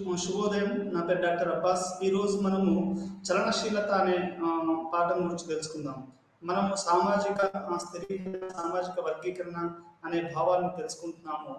శుభోదయం. నా పేరు డాక్టర్ అబ్బాస్. ఈరోజు మనము చలనశీలత అనే పాఠం గురించి తెలుసుకుందాం. మనము సామాజిక స్థిరీకరణ, సామాజిక వర్గీకరణ అనే భావాలను తెలుసుకుంటున్నాము.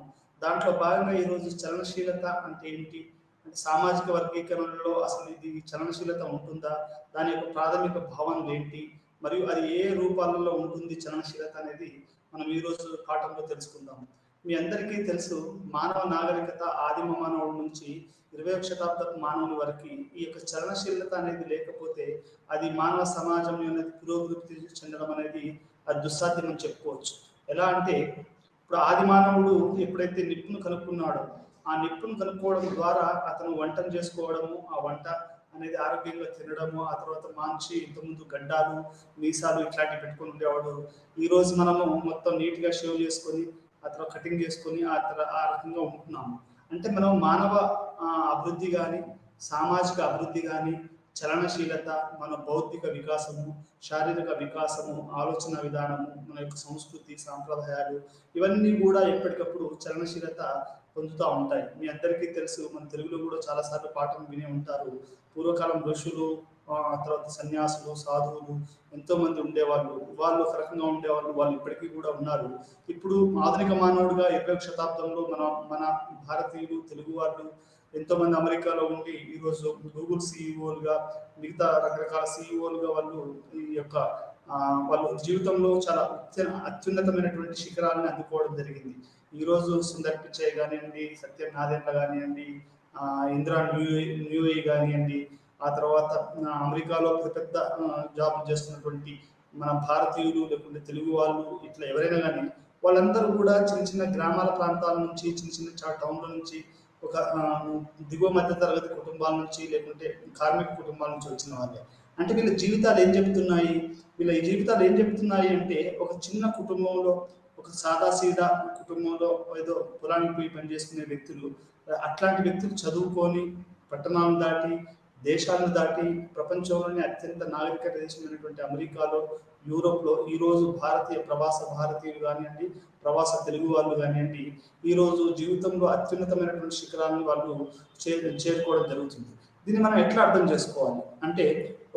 దాంట్లో భాగంగా ఈరోజు చలనశీలత అంటే ఏంటి, అంటే సామాజిక వర్గీకరణలో అసలు ఇది చలనశీలత ఉంటుందా, దాని యొక్క ప్రాథమిక భావనలు ఏంటి, మరియు అది ఏ రూపాలలో ఉంటుంది చలనశీలత అనేది మనం ఈరోజు పాఠంలో తెలుసుకుందాం. మీ అందరికీ తెలుసు, మానవ నాగరికత ఆదిమ మానవుడి నుంచి 21వ శతాబ్దపు మానవుని వరకు ఈ యొక్క చలనశీలత అనేది లేకపోతే అది మానవ సమాజం అనేది పురోగతి చెందడం అనేది అది దుస్సాధ్యం అని చెప్పుకోవచ్చు. ఎలా అంటే, ఇప్పుడు ఆది మానవుడు ఎప్పుడైతే నిప్పును కనుక్కున్నాడో, ఆ నిప్పును కనుక్కోవడం ద్వారా అతను వంటను చేసుకోవడము, ఆ వంట అనేది ఆరోగ్యంగా తినడము, ఆ తర్వాత మంచి ఇంతకుముందు గడ్డాలు మీసాలు ఇట్లాంటివి పెట్టుకొని ఉండేవాడు. ఈరోజు మనము మొత్తం నీట్గా షేవ్ చేసుకొని ఆ తర్వాత కటింగ్ చేసుకొని ఆ రకంగా ఉంటున్నాము. అంటే మనం మానవ అభివృద్ధి కానీ, సామాజిక అభివృద్ధి కానీ, చలనశీలత, మన బౌద్ధిక వికాసము, శారీరక వికాసము, ఆలోచన విధానము, మన యొక్క సంస్కృతి సాంప్రదాయాలు ఇవన్నీ కూడా ఎప్పటికప్పుడు చలనశీలత పొందుతూ ఉంటాయి. మీ అందరికీ తెలుసు, మన తెలుగులో కూడా చాలాసార్లు పాఠం వినే ఉంటారు. పూర్వకాలం ఋషులు, తర్వాత సన్యాసులు, సాధువులు ఎంతో మంది ఉండేవాళ్ళు. వాళ్ళు ఒక రకంగా ఉండేవాళ్ళు, వాళ్ళు ఇప్పటికీ కూడా ఉన్నారు. ఇప్పుడు ఆధునిక మానవుడిగా 20వ శతాబ్దంలో మన భారతీయులు, తెలుగు వాళ్ళు ఎంతో మంది అమెరికాలో ఉండి ఈరోజు గూగుల్ సిఇఓలుగా, మిగతా రకరకాల సిఇఓలుగా వాళ్ళు ఈ యొక్క వాళ్ళ జీవితంలో చాలా అత్యున్నతమైనటువంటి శిఖరాలను అందుకోవడం జరిగింది. ఈరోజు సుందర్ పిచ్చై కానివ్వండి, సత్యం నాదెండ్ల కానివ్వండి, ఇందిరా న్యూయి కానివ్వండి, ఆ తర్వాత అమెరికాలో పెద్ద జాబ్ చేస్తున్నటువంటి మన భారతీయులు, లేకుంటే తెలుగు వాళ్ళు, ఇట్లా ఎవరైనా కానీ వాళ్ళందరూ కూడా చిన్న చిన్న గ్రామాల ప్రాంతాల నుంచి, చిన్న చిన్న టౌన్ల నుంచి, ఒక దిగువ మధ్య తరగతి కుటుంబాల నుంచి, లేకుంటే కార్మిక కుటుంబాల నుంచి వచ్చిన వాళ్ళే. అంటే వీళ్ళ జీవితాలు ఏం చెప్తున్నాయి అంటే, ఒక చిన్న కుటుంబంలో, ఒక సాదాసీదా కుటుంబంలో ఏదో పొలానికి పోయి పనిచేసుకునే వ్యక్తులు, అట్లాంటి వ్యక్తులు చదువుకొని పట్టణాలను దాటి, దేశాలను దాటి, ప్రపంచంలోనే అత్యంత నాగరిక దేశమైనటువంటి అమెరికాలో, యూరోప్లో ఈరోజు ప్రవాస భారతీయులు కానివ్వండి, ప్రవాస తెలుగు వాళ్ళు కానివ్వండి, ఈరోజు జీవితంలో అత్యున్నతమైనటువంటి శిఖరాలను వాళ్ళు చేరుకోవడం జరుగుతుంది. దీన్ని మనం ఎట్లా అర్థం చేసుకోవాలి అంటే,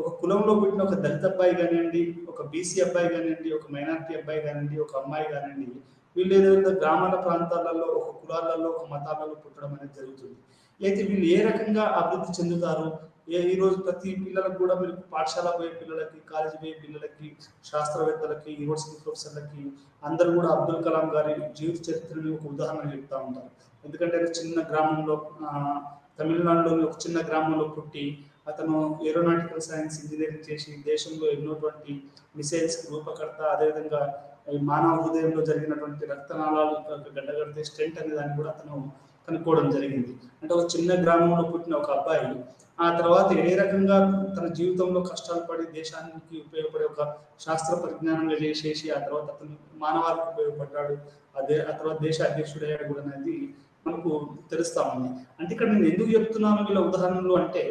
ఒక కులంలో పుట్టిన ఒక దళిత అబ్బాయి కానివ్వండి, ఒక బీసీ అబ్బాయి కానివ్వండి, ఒక మైనారిటీ అబ్బాయి కానివ్వండి, ఒక అమ్మాయి కానివ్వండి, వీళ్ళు ఏదైతే గ్రామాల ప్రాంతాలలో, ఒక కులాలలో, ఒక మతాలలో పుట్టడం అనేది జరుగుతుంది. అయితే వీళ్ళు ఏ రకంగా అభివృద్ధి చెందుతారు? ఈరోజు ప్రతి పిల్లలకు కూడా, మీరు పాఠశాల పోయే పిల్లలకి, కాలేజీ పోయే పిల్లలకి, శాస్త్రవేత్తలకి, యూనివర్సిటీ ప్రొఫెసర్లకి అందరూ కూడా అబ్దుల్ కలాం గారి జీవిత చరిత్రని ఒక ఉదాహరణ చెప్తా ఉంటారు. ఎందుకంటే చిన్న గ్రామంలో, తమిళనాడులోని ఒక చిన్న గ్రామంలో పుట్టి అతను ఏరోనాటికల్ సైన్స్ ఇంజనీరింగ్ చేసి దేశంలో ఎన్నోటువంటి మిసైల్స్ రూపకర్త, అదేవిధంగా మానవ హృదయంలో జరిగినటువంటి రక్తనాళాలు గడ్డగడితే స్టెంట్ అనే దాన్ని కూడా అతను కనుక్కోవడం జరిగింది. అంటే ఒక చిన్న గ్రామంలో పుట్టిన ఒక అబ్బాయి ఆ తర్వాత ఏ రకంగా తన జీవితంలో కష్టాలు పడి దేశానికి ఉపయోగపడే ఒక శాస్త్ర పరిజ్ఞానంగా చేసేసి ఆ తర్వాత అతను మానవాళికి ఉపయోగపడ్డాడు, ఆ తర్వాత దేశ అధ్యక్షుడయ్యాడు కూడా అనేది మనకు తెలుస్తా ఉంది. అంటే ఇక్కడ నేను ఎందుకు చెప్తున్నాను వీళ్ళ ఉదాహరణలు అంటే,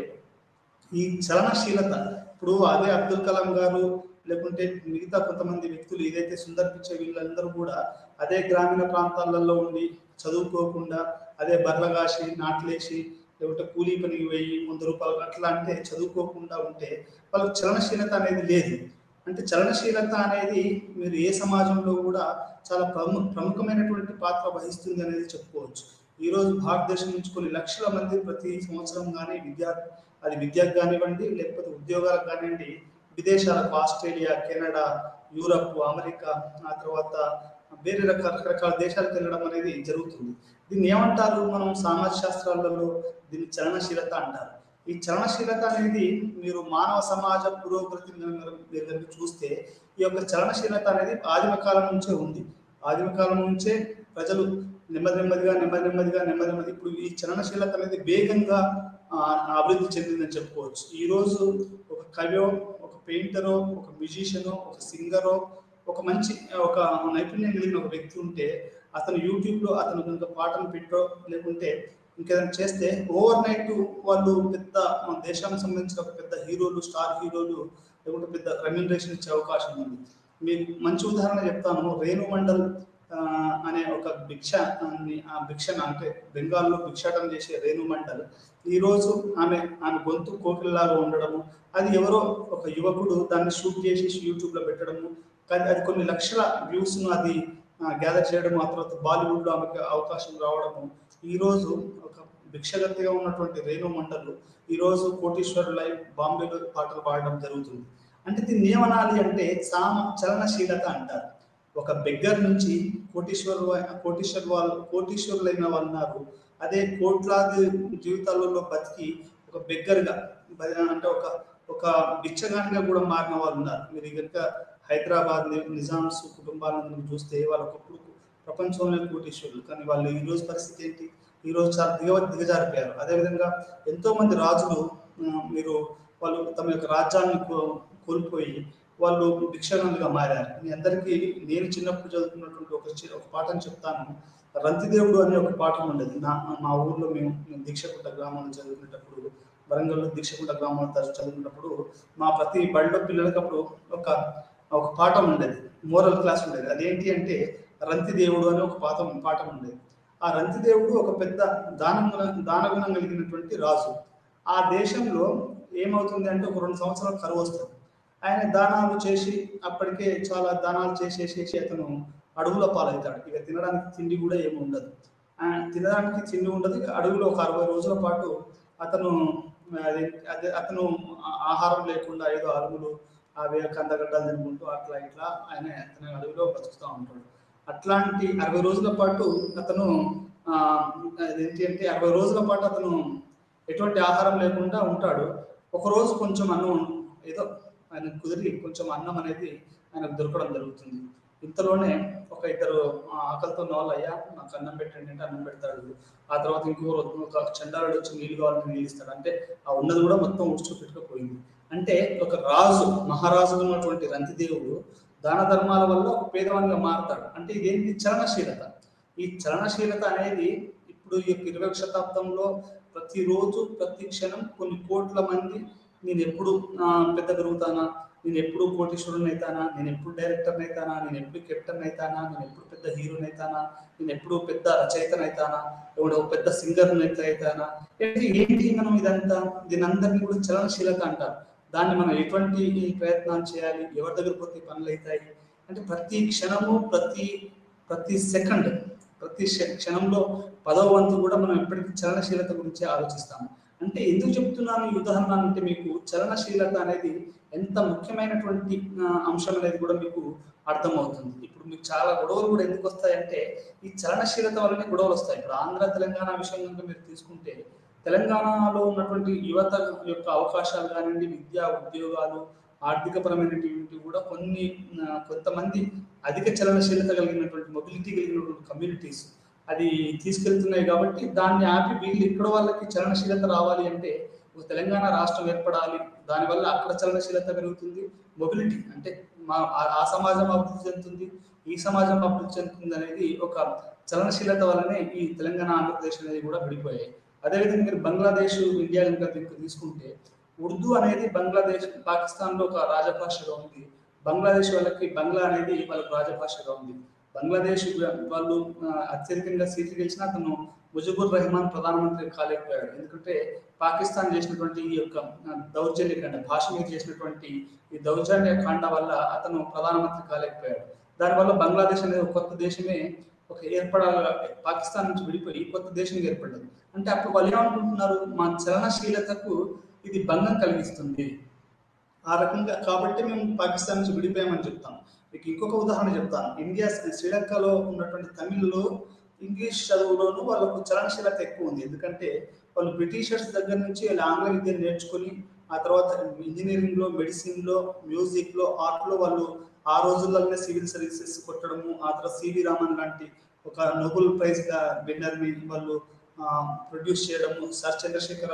ఈ చలనశీలత, ఇప్పుడు అదే అబ్దుల్ కలాం గారు, లేకుంటే మిగతా కొంతమంది వ్యక్తులు, ఏదైతే సుందర్ పిచ్చై, వీళ్ళందరూ కూడా అదే గ్రామీణ ప్రాంతాలలో ఉండి చదువుకోకుండా, అదే బర్లగాసి నాట్లేసి, లేకుంటే కూలీ పనికి వెయ్యి 100 రూపాయలు అట్లా అంటే చదువుకోకుండా ఉంటే వాళ్ళకి చలనశీలత అనేది లేదు. అంటే చలనశీలత అనేది మీరు ఏ సమాజంలో కూడా చాలా ప్రముఖమైనటువంటి పాత్ర వహిస్తుంది అనేది చెప్పుకోవచ్చు. ఈరోజు భారతదేశం నుంచి కొన్ని లక్షల మంది ప్రతి సంవత్సరం కానీ విద్యకు కానివ్వండి, లేకపోతే ఉద్యోగాలకు కానివ్వండి, విదేశాలకు, ఆస్ట్రేలియా, కెనడా, యూరప్, అమెరికా, ఆ తర్వాత వేరే రకరకాల దేశాలకు వెళ్ళడం అనేది జరుగుతుంది. దీన్ని ఏమంటారు మనం సామాజిక శాస్త్రాలలో? దీన్ని చలనశీలత అంటారు. ఈ చలనశీలత అనేది మీరు మానవ సమాజ పురోగతి దగ్గర చూస్తే ఈ యొక్క చలనశీలత అనేది ఆదిమ కాలం నుంచే ఉంది. ఆదిమ కాలం నుంచే ప్రజలు నెమ్మదిగా ఇప్పుడు ఈ చలనశీలత అనేది వేగంగా అభివృద్ధి చెందిందని చెప్పుకోవచ్చు. ఈరోజు ఒక కవియో, ఒక పెయింటరో, ఒక మ్యూజిషియనో, ఒక సింగరో, ఒక మంచి నైపుణ్యం కలిగిన ఒక వ్యక్తి ఉంటే అతను యూట్యూబ్లో అతను కనుక పాటలు పెట్టో, లేకుంటే ఇంకేదైనా చేస్తే ఓవర్ నైట్ వాళ్ళు పెద్ద దేశానికి సంబంధించిన ఒక పెద్ద హీరోలు, స్టార్ హీరోలు, లేకుంటే పెద్ద రెమ్యునరేషన్ ఇచ్చే అవకాశం ఉంది. మీకు మంచి ఉదాహరణ చెప్తాను. రేణు మండల్ అనే ఒక ఆ భిక్షను అంటే బెంగాల్లో భిక్షాటన చేసే రేణు మండల్ ఈరోజు ఆమె గొంతు కోకిలలాగా ఉండడము, అది ఎవరో ఒక యువకుడు దాన్ని షూట్ చేసి యూట్యూబ్లో పెట్టడము, కానీ అది కొన్ని లక్షల వ్యూస్ను అది గ్యాదర్ చేయడం, ఆ తర్వాత బాలీవుడ్లో ఆమెకు అవకాశం రావడము, ఈరోజు ఒక భిక్షగతిగా ఉన్నటువంటి రేణు మండల్ ఈరోజు కోటీశ్వరులై బాంబేలో పాటలు పాడడం జరుగుతుంది. అంటే దీన్ని ఏమనాలి అంటే చలనశీలత అంటారు. ఒక బెగ్గర్ నుంచి కోటీశ్వరులైన వాళ్ళు ఉన్నారు. అదే కోట్లాది జీవితాలలో బతికి ఒక బెగ్గర్గా అంటే ఒక బిచ్చగానిగా కూడా మారిన వాళ్ళు ఉన్నారు. మీరు కనుక హైదరాబాద్ నిజామ్స్ కుటుంబాలను చూస్తే వాళ్ళు ఒకప్పుడు ప్రపంచంలో కోటీశ్వరులు, కానీ వాళ్ళు ఈరోజు పరిస్థితి ఏంటి? ఈరోజు చాలా దిగజారిపోయారు. అదేవిధంగా ఎంతో మంది రాజులు వాళ్ళు తమ యొక్క రాజ్యాన్ని కోల్పోయి వాళ్ళు భిక్షగానులుగా మారారు. మీ అందరికీ నేను చిన్నప్పుడు చదువుకున్నటువంటి ఒక పాఠం చెప్తాను. రంతిదేవుడు అనే ఒక పాఠం ఉండేది. మా ఊర్లో మేము దీక్షకుంట గ్రామంలో చదువుకునేటప్పుడు, వరంగల్లో దీక్షకుంట గ్రామంలో చదువుకున్నప్పుడు మా ప్రతి బడిలో పిల్లలకి అప్పుడు ఒక పాఠం ఉండేది, మోరల్ క్లాస్ ఉండేది. అదేంటి అంటే రంతిదేవుడు అనే ఒక పాఠం ఉండేది. ఆ రంతిదేవుడు ఒక పెద్ద దానగుణం కలిగినటువంటి రాజు. ఆ దేశంలో ఏమవుతుంది అంటే ఒక 2 సంవత్సరాలు కరువు వస్తుంది. ఆయన దానాలు చేసి అప్పటికే చాలా దానాలు చేసేసి అతను అడవుల పాలవుతాడు. ఇక తినడానికి తిండి కూడా ఏమి ఉండదు. తినడానికి తిండి ఉండదు. అడవిలో ఒక 60 రోజుల పాటు అతను ఆహారం లేకుండా ఏదో అరుగులు అవి కందగడ్డలు తినుకుంటూ అట్లా ఇట్లా అతను అడవిలో బతుకుతూ ఉంటాడు. అట్లాంటి 60 రోజుల పాటు అతను ఏంటి అంటే 60 రోజుల పాటు అతను ఎటువంటి ఆహారం లేకుండా ఉంటాడు. ఒకరోజు కొంచెం అన్నం ఏదో ఆయన కుదిరి కొంచెం అన్నం అనేది ఆయనకు దొరకడం జరుగుతుంది. ఇంతలోనే ఒక ఇద్దరు ఆకలితో ఉన్న వాళ్ళు, అయ్యా నాకు అన్నం పెట్టండి అంటే అన్నం పెడతాడు. ఆ తర్వాత ఒక చండాలుడు వచ్చి నీళ్ళు కావాలని నీళ్ళు ఇస్తాడు. అంటే ఆ ఉన్నది కూడా మొత్తం ఉడుచు పెట్టుకుపోయింది. అంటే ఒక మహారాజు ఉన్నటువంటి రంతిదేవుడు దాన ధర్మాల వల్ల ఒక పేదవానిగా మారుతాడు. అంటే ఇదేంటి? చలనశీలత. ఈ చలనశీలత అనేది ఇప్పుడు ఈ 20వ శతాబ్దంలో ప్రతిరోజు ప్రతి క్షణం కొన్ని కోట్ల మంది నేను ఎప్పుడు పెద్ద పెరుగుతానా, నేను ఎప్పుడు కోటీశ్వరుని అవుతానా, నేను ఎప్పుడు డైరెక్టర్ని అవుతానా, నేను ఎప్పుడు కెప్టెన్ అవుతానా, నేను ఎప్పుడు పెద్ద హీరోని అవుతానా, నేను ఎప్పుడు పెద్ద రచయితని అవుతానా, ఒక పెద్ద సింగర్ని అవుతానా, ఏంటి మనం ఇదంతా దీని అందరినీ కూడా చలనశీలత అంటారు. దాన్ని మనం ఎటువంటి ప్రయత్నాలు చేయాలి, ఎవరి దగ్గర పోతే పనులు అవుతాయి అంటే ప్రతి క్షణము ప్రతి సెకండ్ ప్రతి క్షణంలో 10వ వంతు కూడా మనం ఎప్పటికీ చలనశీలత గురించి ఆలోచిస్తాము. అంటే ఎందుకు చెప్తున్నాను ఈ ఉదాహరణ అంటే మీకు చలనశీలత అనేది ఎంత ముఖ్యమైనటువంటి అంశం అనేది కూడా మీకు అర్థమవుతుంది. ఇప్పుడు మీకు చాలా గొడవలు కూడా ఎందుకు వస్తాయంటే ఈ చలనశీలత వల్లనే గొడవలు వస్తాయి. ఇప్పుడు ఆంధ్ర తెలంగాణ విషయం కనుక మీరు తీసుకుంటే తెలంగాణలో ఉన్నటువంటి యువత యొక్క అవకాశాలు కానివ్వండి, విద్యా ఉద్యోగాలు, ఆర్థికపరమైనటువంటి కూడా కొంతమంది అధిక చలనశీలత కలిగినటువంటి మొబిలిటీ కలిగినటువంటి కమ్యూనిటీస్ అది తీసుకెళ్తున్నాయి. కాబట్టి దాన్ని ఆపి వీళ్ళు ఇక్కడ వాళ్ళకి చలనశీలత రావాలి అంటే ఒక తెలంగాణ రాష్ట్రం ఏర్పడాలి. దానివల్ల అక్కడ చలనశీలత పెరుగుతుంది. మొబిలిటీ అంటే ఆ సమాజం అభివృద్ధి చెందుతుంది, ఈ సమాజం అభివృద్ధి చెందుతుంది అనేది ఒక చలనశీలత వల్లనే ఈ తెలంగాణ ఆంధ్రప్రదేశ్ అనేది కూడా విడిపోయాయి. అదేవిధంగా మీరు బంగ్లాదేశ్ ఇండియా కనుక తీసుకుంటే ఉర్దూ అనేది బంగ్లాదేశ్ పాకిస్తాన్లో ఒక రాజభాషగా ఉంది. బంగ్లాదేశ్ వాళ్ళకి బంగ్లా అనేది వాళ్ళకి రాజభాషగా ఉంది. బంగ్లాదేశ్ వాళ్ళు అత్యధికంగా సీట్లు గెలిచినా అతను ముజిబుర్ రెహమాన్ ప్రధానమంత్రి కాలేకపోయాడు. ఎందుకంటే పాకిస్తాన్ చేసినటువంటి ఈ యొక్క దౌర్జన్యకాండ, భాష మీద చేసినటువంటి ఈ దౌర్జన్య కాండ వల్ల అతను ప్రధానమంత్రి కాలేకపోయాడు. దానివల్ల బంగ్లాదేశ్ అనేది ఒక కొత్త దేశమే పాకిస్తాన్ నుంచి విడిపోయి కొత్త దేశం ఏర్పడ్డది. అంటే అప్పుడు వాళ్ళు ఏమనుకుంటున్నారు, మా చలనశీలతకు ఇది భంగం కలిగిస్తుంది ఆ రకంగా, కాబట్టి మేము పాకిస్తాన్ నుంచి విడిపోయామని చెప్తాం. మీకు ఇంకొక ఉదాహరణ చెప్తాను. శ్రీలంకలో ఉన్నటువంటి తమిళ్లో ఇంగ్లీష్ చదువులోనూ వాళ్ళకు చలనశీలత ఎక్కువ ఉంది. ఎందుకంటే వాళ్ళు బ్రిటిషర్స్ దగ్గర నుంచి వాళ్ళు ఆంగ్ల విద్యను నేర్చుకుని ఆ తర్వాత ఇంజనీరింగ్లో, మెడిసిన్లో, మ్యూజిక్లో, ఆర్ట్లో వాళ్ళు ఆ రోజుల్లోనే సివిల్ సర్వీసెస్ కొట్టడము, ఆ తర్వాత సివి రామన్ లాంటి ఒక నోబెల్ ప్రైజ్ విన్నర్ని వాళ్ళు ప్రొడ్యూస్ చేయడము, సర్ చంద్రశేఖర్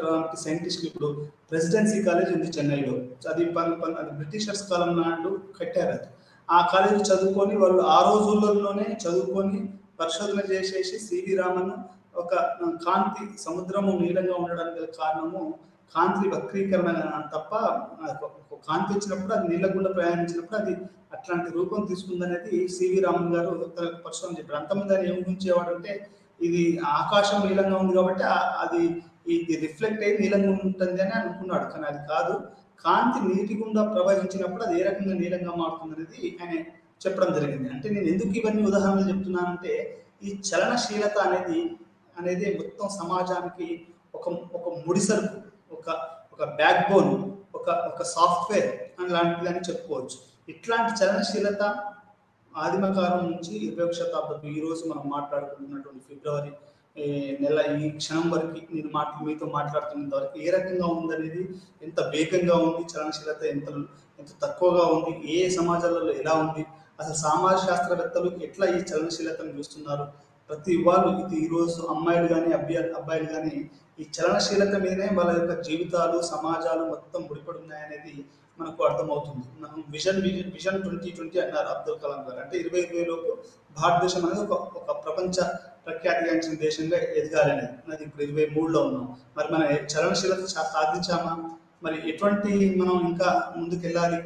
లాంటి సైంటిస్ట్ ఇప్పుడు ప్రెసిడెన్సీ కాలేజ్ ఉంది చెన్నైలో. అది బ్రిటిషర్స్ కాలం నాడు కట్టారు. అది ఆ కాలేజ్ చదువుకొని వాళ్ళు ఆ రోజుల్లోనే చదువుకొని పరిశోధన చేసేసి సివి రామన్ ఒక కాంతి సముద్రము నీలంగా ఉండడానికి గల కారణము కాంతి వక్రీకరణ తప్ప కాంతి వచ్చినప్పుడు అది నీళ్ళ గుండా ప్రయాణించినప్పుడు అది అట్లాంటి రూపం తీసుకుందనేది సివి రామన్ గారు తన పరిశ్రమ చెప్పారు. అంతమంది ఆయన ఏం ఊహించేవాడు అంటే ఇది ఆకాశం నీలంగా ఉంది కాబట్టి అది ఇది రిఫ్లెక్ట్ అయ్యి నీలంగా ఉంటుంది అని అనుకున్నాడు. కానీ అది కాదు, కాంతి నీటి గుండా ప్రవహించినప్పుడు అది ఏ రకంగా నీలంగా మారుతుంది అనేది ఆయన చెప్పడం జరిగింది. అంటే నేను ఎందుకు ఇవన్నీ ఉదాహరణలు చెప్తున్నానంటే ఈ చలనశీలత అనేది అనేది మొత్తం సమాజానికి ఒక ఒక ముడిసరుకు, ఒక ఒక బ్యాక్ బోన్, ఒక ఒక సాఫ్ట్వేర్ లాంటిదని చెప్పుకోవచ్చు. ఇట్లాంటి చలనశీలత ఆదిమకాలం నుంచి 20వ శతాబ్దం ఈ రోజు మనం మాట్లాడుకుంటున్నటువంటి ఫిబ్రవరి నెల ఈ క్షణం వరకు నేను మీతో మాట్లాడుతున్నంత వరకు ఏ రకంగా ఉందనేది, ఎంత వేగంగా ఉంది చలనశీలత, ఎంత ఎంత తక్కువగా ఉంది, ఏ సమాజాలలో ఎలా ఉంది, అసలు సమాజ శాస్త్రవేత్తలు ఎట్లా ఈ చలనశీలతను చూస్తున్నారు, ప్రతి వాళ్ళు ఇది ఈరోజు అమ్మాయిలు కానీ అబ్బాయిలు కానీ ఈ చలనశీలత మీదనే వాళ్ళ యొక్క జీవితాలు సమాజాలు మొత్తం ముడిపడి ఉన్నాయనేది మనకు అర్థమవుతుంది. మనం విజన్ 2020 అన్నారు అబ్దుల్ కలాం గారు. అంటే 2020 లోపు భారతదేశం అనేది ఒక ప్రపంచ ప్రఖ్యాతిగాంచిన దేశంగా ఎదగాలని. అది ఇప్పుడు 23లో ఉన్నాం. మరి మన చలనశీలత సాధించామా? మరి ఎటువంటి మనం ఇంకా ముందుకెళ్ళాలి?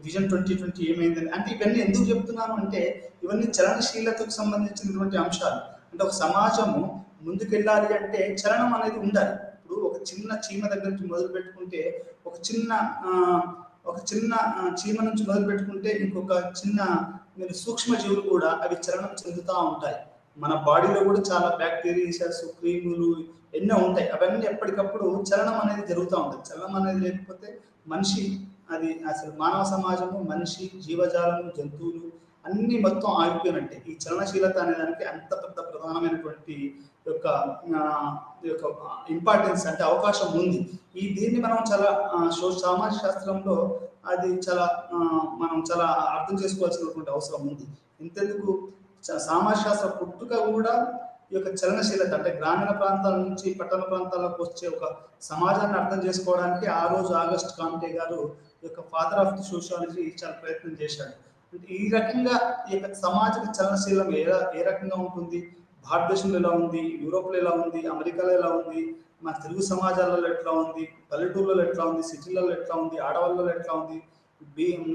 విజన్ 2020 ఏమైందని అంటే ఇవన్నీ ఎందుకు చెప్తున్నాను అంటే ఇవన్నీ చలనశీలతకు సంబంధించినటువంటి అంశాలు. అంటే ఒక సమాజము ముందుకెళ్ళాలి అంటే చలనం అనేది ఉండాలి. ఇప్పుడు ఒక చిన్న చీమ దగ్గర నుంచి మొదలు పెట్టుకుంటే ఒక చిన్న చీమ నుంచి మొదలు పెట్టుకుంటే ఇంకొక చిన్న సూక్ష్మ జీవులు కూడా అవి చలనం చెందుతూ ఉంటాయి. మన బాడీలో కూడా చాలా బ్యాక్టీరియాస్, క్రీములు ఎన్నో ఉంటాయి. అవన్నీ ఎప్పటికప్పుడు చలనం అనేది జరుగుతూ ఉంటుంది. చలనం అనేది లేకపోతే మనిషి అది అసలు మానవ సమాజము, మనిషి, జీవజాలము, జంతువులు అన్ని మొత్తం ఆగిపోయినట్టే. ఈ చలనశీలత అనే దానికి అంత పెద్ద ప్రధానమైనటువంటి యొక్క ఇంపార్టెన్స్ అంటే అవకాశం ఉంది. దీన్ని మనం చాలా సమాజ శాస్త్రంలో అది చాలా మనం చాలా అర్థం చేసుకోవాల్సినటువంటి అవసరం ఉంది. ఇంతెందుకు సమాజ శాస్త్ర పుట్టుక కూడా ఈ యొక్క చలనశీలత అంటే గ్రామీణ ప్రాంతాల నుంచి పట్టణ ప్రాంతాలకు వచ్చే ఒక సమాజాన్ని అర్థం చేసుకోవడానికి ఆ రోజు ఆగస్ట్ కాంటే గారు ఈ యొక్క ఫాదర్ ఆఫ్ ది సోషియాలజీ చాలా ప్రయత్నం చేశాడు. అంటే ఈ రకంగా ఈ యొక్క సమాజ చలనశీలం ఏ రకంగా ఉంటుంది, భారతదేశంలో ఎలా ఉంది, యూరోప్లో ఎలా ఉంది, అమెరికాలో ఎలా ఉంది, మన తెలుగు సమాజాలలో ఎట్లా ఉంది, పల్లెటూళ్ళలో ఎట్లా ఉంది, సిటీలలో ఎట్లా ఉంది, ఆడవాళ్ళలో ఎట్లా ఉంది,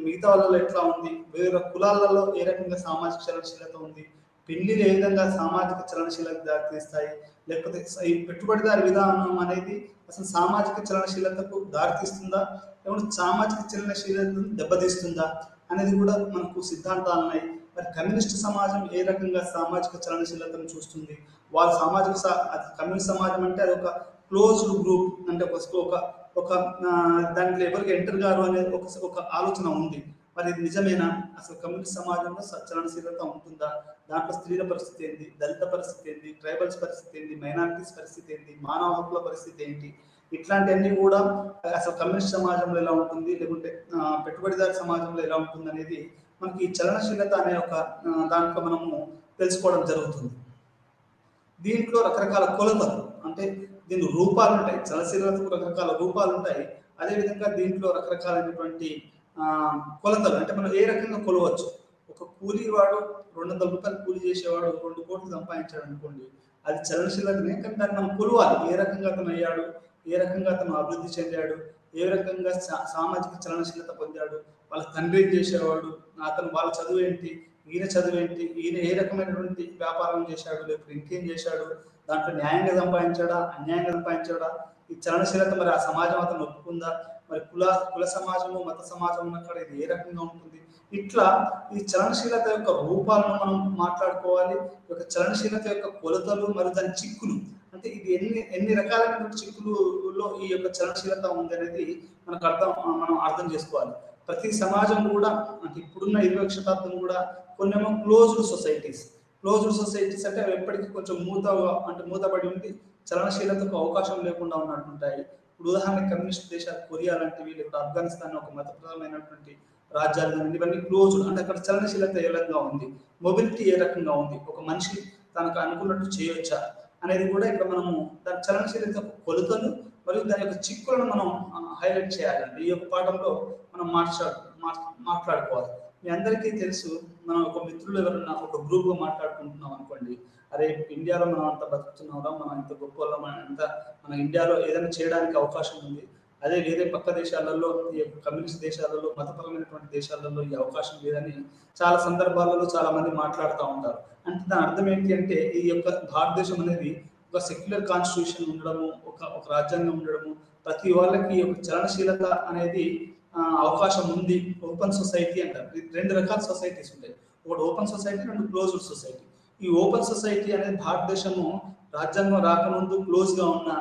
మిగతా వాళ్ళలో ఎట్లా ఉంది, వేరే కులాలలో ఏ రకంగా సామాజిక చలనశీలత ఉంది, పెళ్లిలు ఏ విధంగా సామాజిక చలనశీలత దారితీస్తాయి, లేకపోతే ఈ పెట్టుబడిదారి విధానం అనేది అసలు సామాజిక చలనశీలతకు దారితీస్తుందా, లేకపోతే సామాజిక చలనశీలతను దెబ్బతీస్తుందా అనేది కూడా మనకు సిద్ధాంతాలు ఉన్నాయి. మరి కమ్యూనిస్ట్ సమాజం ఏ రకంగా సామాజిక చలనశీలతను చూస్తుంది, వాళ్ళ కమ్యూనిస్ట్ సమాజం అంటే అది ఒక క్లోజ్డ్ గ్రూప్, అంటే ఒక దాంట్లో ఎవరికి ఎంటర్ గారు అనే ఒక ఆలోచన ఉంది. మరి ఇది నిజమేనా? అసలు కమ్యూనిస్ట్ సమాజంలో చలనశీలత ఉంటుందా? దాంట్లో స్త్రీల పరిస్థితి ఏంటి, దళిత పరిస్థితి ఏంటి, ట్రైబల్స్ పరిస్థితి ఏంటి, మైనారిటీస్ పరిస్థితి ఏంటి, మానవ హక్కుల పరిస్థితి ఏంటి, ఇట్లాంటివన్నీ కూడా అసలు కమ్యూనిస్ట్ సమాజంలో ఎలా ఉంటుంది, లేకుంటే పెట్టుబడిదారి సమాజంలో ఎలా ఉంటుంది అనేది మనకి చలనశీలత అనే ఒక దాంట్లో మనము తెలుసుకోవడం జరుగుతుంది. దీంట్లో రకరకాల కొలతలు అంటే దీని రూపాలు ఉంటాయి. చలనశీలతకు రకరకాల రూపాలు ఉంటాయి. అదేవిధంగా దీంట్లో రకరకాలైనటువంటి కొలతలు అంటే మనం ఏ రకంగా కొలవచ్చు. ఒక కూలీవాడు 200 రూపాయలు కూలీ చేసేవాడు 2 కోట్లు సంపాదించాడు అనుకోండి, అది చలనశీలతనే. కానీ దాన్ని మనం కొలవాలి. ఏ రకంగా అతను అయ్యాడు, ఏ రకంగా అతను అభివృద్ధి చెందాడు, ఏ రకంగా సామాజిక చలనశీలత పొందాడు, వాళ్ళ తండ్రి ఏం చేసేవాడు, వాళ్ళ చదువు ఏంటి, ఈయన చదువు ఏంటి, ఈయన ఏ రకమైనటువంటి వ్యాపారం చేశాడు, లేకపోతే ఇంకేం చేశాడు, దాంట్లో న్యాయంగా సంపాదించాడా, అన్యాయంగా సంపాదించాడా, ఈ చలనశీలత మరి ఆ సమాజం అతను ఒప్పుకుందా, మరి కుల సమాజము, మత సమాజం అక్కడ ఇది ఏ రకంగా ఉంటుంది. ఇట్లా ఈ చలనశీలత యొక్క రూపాలను మనం మాట్లాడుకోవాలి. ఈ యొక్క చలనశీలత యొక్క కొలతలు మరియు దాని చిక్కులు అంటే ఇది ఎన్ని రకాలైనటువంటి చిక్కులలో ఈ యొక్క చలనశీలత ఉంది అనేది మనం అర్థం చేసుకోవాలి. ప్రతి సమాజం కూడా అంటే ఇప్పుడున్న 20వ శతాబ్దం కూడా కొన్నేమో క్లోజ్డ్ సొసైటీస్ అంటే అవి ఎప్పటికీ కొంచెం మూతబడి ఉండి చలనశీలతకు అవకాశం లేకుండా ఉన్నట్టుంటాయి. ఇప్పుడు ఉదాహరణకి కమ్యూనిస్ట్ దేశాలు కొరియా లాంటివి, లేకపోతే ఆఫ్ఘనిస్తాన్ ఒక మతపరమైనటువంటి రాజ్యాలు కానీ ఇవన్నీ క్లోజ్డ్ అంటే అక్కడ చలనశీలత ఏ రకంగా ఉంది, మొబిలిటీ ఏ రకంగా ఉంది, ఒక మనిషి తనకు అనుకున్నట్టు చేయొచ్చా అనేది కూడా ఇక్కడ మనము దాని చలనశీలత కొలతలు మరియు దాని యొక్క చిక్కులను మనం హైలైట్ చేయాలండి. ఈ యొక్క పాఠంలో మనం మాట్లాడుకోవాలి. మీ అందరికీ తెలుసు, మనం ఒక మిత్రులు ఎవరన్నా ఒక గ్రూప్గా మాట్లాడుకుంటున్నాం అనుకోండి, అరే ఇండియాలో మనం అంత బతుకుతున్నాం, మనం ఇంత గొప్ప మన ఇండియాలో ఏదైనా చేయడానికి అవకాశం ఉంది, అదే వేరే పక్క దేశాలలో, ఈ యొక్క కమ్యూనిస్ట్ దేశాలలో, మతపరమైనటువంటి దేశాలలో ఈ అవకాశం లేదని చాలా సందర్భాలలో చాలా మంది మాట్లాడుతూ ఉంటారు. అంటే దాని అర్థం ఏంటి అంటే ఈ యొక్క భారతదేశం అనేది ఒక సెక్యులర్ కాన్స్టిట్యూషన్ ఉండడము, ఒక రాజ్యాంగం ఉండడము, ప్రతి వాళ్ళకి ఒక చలనశీలత అనేది అవకాశం ఉంది. ఓపెన్ సొసైటీ అంటారు. రెండు రకాల సొసైటీస్ ఉంటాయి. ఒకటి ఓపెన్ సొసైటీ, రెండు క్లోజ్డ్ సొసైటీ. ఈ ఓపెన్ సొసైటీ అనేది భారతదేశము రాజ్యాంగం రాకముందు క్లోజ్ గా ఉన్న,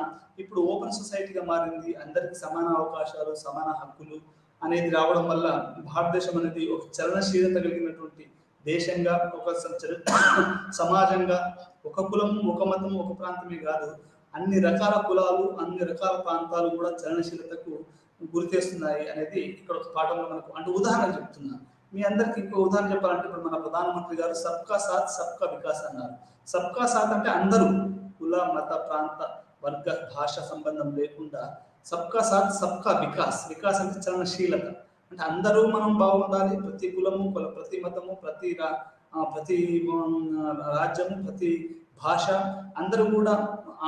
ఇప్పుడు ఓపెన్ సొసైటీగా మారింది. అందరికి సమాన అవకాశాలు, సమాన హక్కులు అనేది రావడం వల్ల భారతదేశం అనేది ఒక చలనశీలత కలిగినటువంటి దేశంగా, ఒక సమాజంగా, ఒక కులము, ఒక మతము, ఒక ప్రాంతమే కాదు, అన్ని రకాల కులాలు, అన్ని రకాల ప్రాంతాలు కూడా చలనశీలతకు గురితేస్తున్నాయి అనేది ఇక్కడ ఒక పాఠంలో మనకు అంటే ఉదాహరణ చెప్తున్నా. మీ అందరికి ఇంకో ఉదాహరణ చెప్పాలంటే ఇప్పుడు మన ప్రధానమంత్రి గారు సబ్కా సాత్ సబ్కా వికాస్ అన్నారు. సబ్కా సాత్ అంటే అందరూ, కుల మత ప్రాంత వర్గ భాష సంబంధం లేకుండా సబ్కా సాత్ సబ్కా వికాస్. వికాస్ అంటే చలనశీలత అంటే అందరూ మనం బాగుండాలి. ప్రతి కులము, ప్రతి మతము, ప్రతి రాజ్యము, ప్రతి భాష, అందరూ కూడా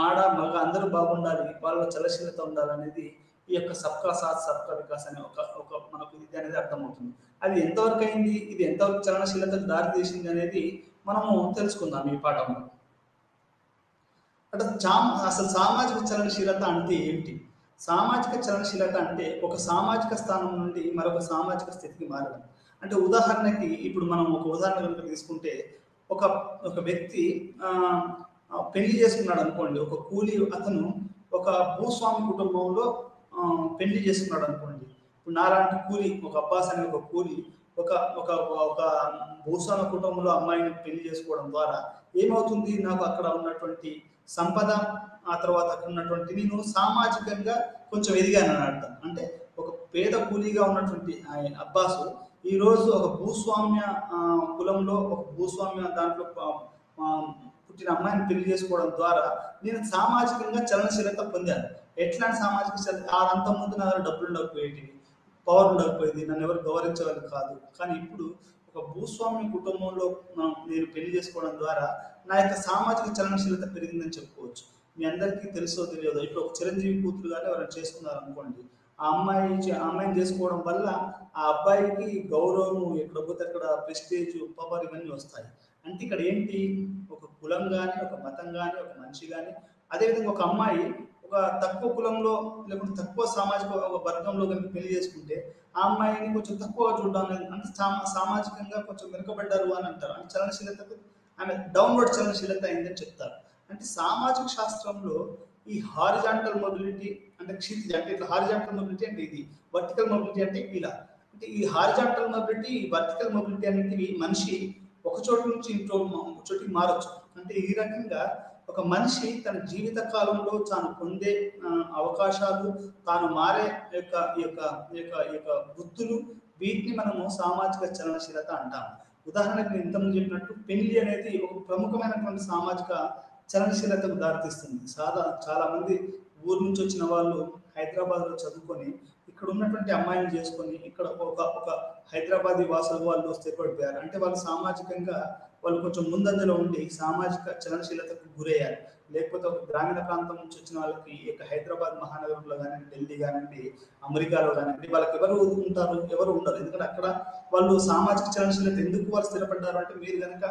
ఆడ మగ అందరూ బాగుండాలి, వాళ్ళ చలనశీలత ఉండాలనేది ఈ యొక్క సబ్కా సాత్ సబ్కా వికాస్ అనే ఒక మనకు ఇది అనేది అర్థమవుతుంది. అది ఎంతవరకు అయింది, ఇది ఎంతవరకు చలనశీలతకు దారి తీసింది అనేది మనము తెలుసుకుందాం ఈ పాఠంలో. అంటే అసలు సామాజిక చలనశీలత అంటే ఏంటి? సామాజిక చలనశీలత అంటే ఒక సామాజిక స్థానం నుండి మరొక సామాజిక స్థితికి మారడం. అంటే ఉదాహరణకి ఇప్పుడు మనం ఒక ఉదాహరణ కనుక తీసుకుంటే ఒక వ్యక్తి పెళ్లి చేసుకున్నాడు అనుకోండి. ఒక కూలి అతను ఒక భూస్వామి కుటుంబంలో పెళ్లి చేసుకున్నాడు అనుకోండి. ఇప్పుడు నాలాంటి కూలి, ఒక అబ్బాస్ అనే ఒక కూలి ఒక ఒక ఒక భూస్వామి కుటుంబంలో అమ్మాయిని పెళ్లి చేసుకోవడం ద్వారా ఏమవుతుంది, నాకు అక్కడ ఉన్నటువంటి సంపద, ఆ తర్వాత అక్కడ ఉన్నటువంటి నేను సామాజికంగా కొంచెం ఎదిగానని అర్థం. అంటే ఒక పేద కూలీగా ఉన్నటువంటి అబ్బాసు ఈ రోజు ఒక భూస్వామ్య కులంలో, ఒక భూస్వామ్య దాంట్లో పుట్టిన అమ్మాయిని పెళ్లి చేసుకోవడం ద్వారా నేను సామాజికంగా చలనశీలత పొందాను. ఎట్లాంటి సామాజిక చలన? అంత ముందు నా దగ్గర డబ్బులు ఉండకపోయేటివి, పవర్ ఉండకపోయేది, నన్ను ఎవరు గౌరవించేవాళ్ళు కాదు. కానీ ఇప్పుడు ఒక భూస్వామ్య కుటుంబంలో నేను పెళ్లి చేసుకోవడం ద్వారా నా యొక్క సామాజిక చలనశీలత పెరిగిందని చెప్పుకోవచ్చు. మీ అందరికీ తెలుసో తెలియదో, ఇప్పుడు ఒక చిరంజీవి కూతురు కానీ ఎవరైనా చేసుకున్నారు అనుకోండి, ఆ అమ్మాయిని చేసుకోవడం వల్ల ఆ అబ్బాయికి గౌరవం, ఎక్కడ పోతే అక్కడ ప్రెస్టేజ్, పవర్ ఇవన్నీ వస్తాయి. అంటే ఇక్కడ ఏంటి, ఒక కులం కానీ, ఒక మతం కానీ, ఒక మనిషి కానీ, అదేవిధంగా ఒక అమ్మాయి ఒక తక్కువ కులంలో లేకుంటే తక్కువ సామాజిక వర్గంలో కనుక పెళ్లి చేసుకుంటే ఆ అమ్మాయిని కొంచెం తక్కువ చూడడం అంటే సామాజికంగా కొంచెం వెనుకబడ్డారు అని అంటారు. అంటే చలనశీలతకు ఆమె డౌన్వర్డ్ చలనశీలత అయిందని చెప్తారు. అంటే సామాజిక శాస్త్రంలో ఈ హారిజాంటల్ మొబిలిటీ అంటే క్షితిజ, అంటే ఇట్లా హారిజాంటల్ మొబిలిటీ అంటే ఇది, వర్టికల్ మొబిలిటీ అంటే ఇలా. అంటే ఈ హారిజాంటల్ మొబిలిటీ, వర్టికల్ మొబిలిటీ అనేటివి మనిషి ఒక చోటు నుంచి ఇంకో చోటికి మారచ్చు. అంటే ఈ రకంగా ఒక మనిషి తన జీవిత కాలంలో తాను పొందే అవకాశాలు, తాను మారే యొక్క వృత్తులు, వీటిని మనము సామాజిక చలనశీలత అంటాము. ఉదాహరణకు నేను ఇంతకుముందు చెప్పినట్టు పెళ్లి అనేది ఒక ప్రముఖమైనటువంటి సామాజిక చలనశీలతకు దారితీస్తుంది. చాలా మంది ఊరు నుంచి వచ్చిన వాళ్ళు హైదరాబాద్లో చదువుకొని ఇక్కడ ఉన్నటువంటి అమ్మాయిని చేసుకొని ఇక్కడ ఒక హైదరాబాదీ వాసులు వాళ్ళు స్థిరపడిపోయారు. అంటే వాళ్ళు సామాజికంగా వాళ్ళు కొంచెం ముందంజలో ఉండి సామాజిక చలనశీలతకు గురయ్యారు. లేకపోతే ఒక గ్రామీణ ప్రాంతం నుంచి వచ్చిన వాళ్ళకి ఇక హైదరాబాద్ మహానగరంలో కానివ్వండి, ఢిల్లీ కానివ్వండి, అమెరికాలో కానివ్వండి, వాళ్ళకి ఎవరు ఉంటారు, ఎవరు ఉండరు. ఎందుకంటే అక్కడ వాళ్ళు సామాజిక చలనశీలత ఎందుకు వాళ్ళు స్థిరపడ్డారు అంటే, మీరు కనుక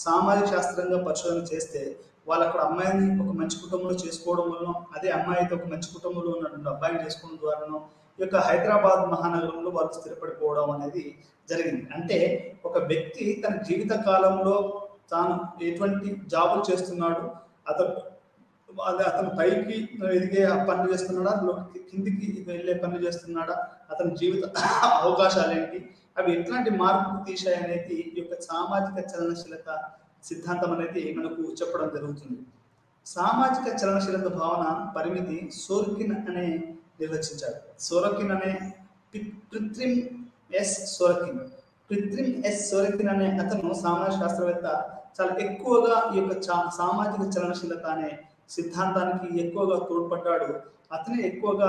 సామాజిక శాస్త్రంగా పరిశోధన చేస్తే వాళ్ళు అక్కడ అమ్మాయిని ఒక మంచి కుటుంబంలో చేసుకోవడం వల్ల, అదే అమ్మాయి అయితే ఒక మంచి కుటుంబంలో ఉన్నటువంటి అబ్బాయిని చేసుకోవడం ద్వారానో ఈ యొక్క హైదరాబాద్ మహానగరంలో వాళ్ళు స్థిరపడిపోవడం అనేది జరిగింది. అంటే ఒక వ్యక్తి తన జీవిత కాలంలో తాను ఎటువంటి జాబులు చేస్తున్నాడు, అతను పైకి ఎదిగే పనులు చేస్తున్నాడా, కిందికి వెళ్ళే పనులు చేస్తున్నాడా, అతని జీవిత అవకాశాలు ఏంటి, అవి ఎట్లాంటి మార్పుకు తీసాయి అనేది ఈ యొక్క సామాజిక చలనశీలత సిద్ధాంతం అనేది మనకు చెప్పడం జరుగుతుంది. సామాజిక చలనశీలత భావన పరిమితి సోర్కిన్ అనే నిర్వచించాడు. సోరకిన్ అనే ప్రిత్రిమ్ ఎస్ సోరకిన్ అనే అతను సామాజిక శాస్త్రవేత్త చాలా ఎక్కువగా ఈ యొక్క సామాజిక చలనశీలత అనే సిద్ధాంతానికి ఎక్కువగా తోడ్పడ్డాడు. అతనే ఎక్కువగా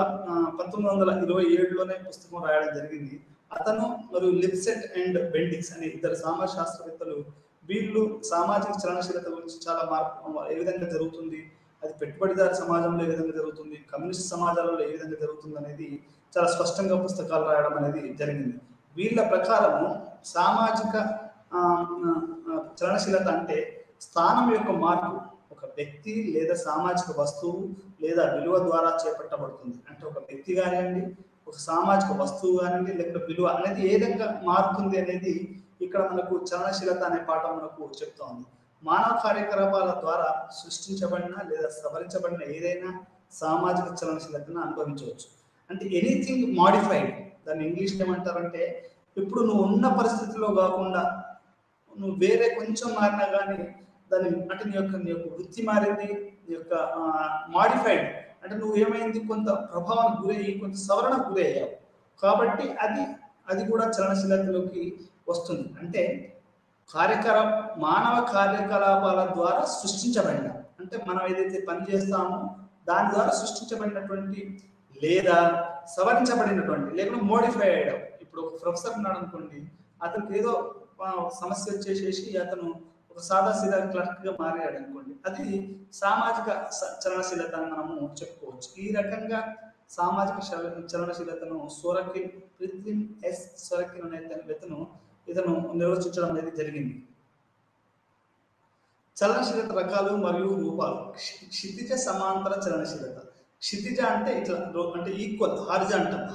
1927లోనే పుస్తకం రాయడం జరిగింది. అతను మరియు లిప్సెట్ అండ్ బెండిక్స్ అనే ఇద్దరు సామాజిక శాస్త్రవేత్తలు వీళ్ళు సామాజిక చలనశీలత గురించి చాలా మార్పు ఏ విధంగా జరుగుతుంది, అది పెట్టుబడిదారు సమాజంలో ఏ విధంగా జరుగుతుంది, కమ్యూనిస్ట్ సమాజాలలో ఏ విధంగా జరుగుతుంది అనేది చాలా స్పష్టంగా పుస్తకాలు రాయడం అనేది జరిగింది. వీళ్ళ ప్రకారము సామాజిక చలనశీలత అంటే స్థానం యొక్క మార్పు ఒక వ్యక్తి లేదా సామాజిక వస్తువు లేదా విలువ ద్వారా చేపట్టబడుతుంది. అంటే ఒక వ్యక్తి కానివ్వండి, ఒక సామాజిక వస్తువు కానివ్వండి, లేకపోతే విలువ అనేది ఏ విధంగా మారుతుంది అనేది ఇక్కడ మనకు చలనశీలత అనే పాఠం మనకు చెప్తోంది. మానవ కార్యకలాపాల ద్వారా సృష్టించబడిన లేదా సవరించబడిన ఏదైనా సామాజిక చలనశీలతను అనుభవించవచ్చు. అంటే ఎనీథింగ్ మాడిఫైడ్, దాన్ని ఇంగ్లీష్లో ఏమంటారంటే ఇప్పుడు నువ్వు ఉన్న పరిస్థితిలో కాకుండా నువ్వు వేరే కొంచెం మారినా కానీ దాన్ని అంటే నీ యొక్క వృత్తి మారింది, నీ యొక్క మాడిఫైడ్ అంటే నువ్వు ఏమైంది కొంత ప్రభావానికి గురయ్యి కొంత సవరణకు గురయ్యావు కాబట్టి అది కూడా చలనశీలతలోకి వస్తుంది. అంటే మానవ కార్యకలాపాల ద్వారా సృష్టించబడిన అంటే మనం ఏదైతే పని చేస్తామో దాని ద్వారా సృష్టించబడినటువంటి లేదా సవరించబడినటువంటి లేకుండా మోడిఫై అయ్యాడు. ఇప్పుడు ఒక ప్రొఫెసర్ ఉన్నాడు అనుకోండి, అతనికి ఏదో సమస్య వచ్చేసేసి అతను ఒక సాదాసీదా క్లర్క్ గా మారాడు అనుకోండి, అది సామాజిక చలనశీలత అని మనము చెప్పుకోవచ్చు. ఈ రకంగా సామాజిక చలనశీలతను పృథ్వీ ఎస్ సోరకిన్ అనే ఇతను నిర్వచించడం అనేది జరిగింది. చలనశీలత రకాలు మరియు రూపాలు. క్షితిజ సమాంతర చలనశీలత. క్షితిజ అంటే ఇట్లా అంటే ఈక్వల్,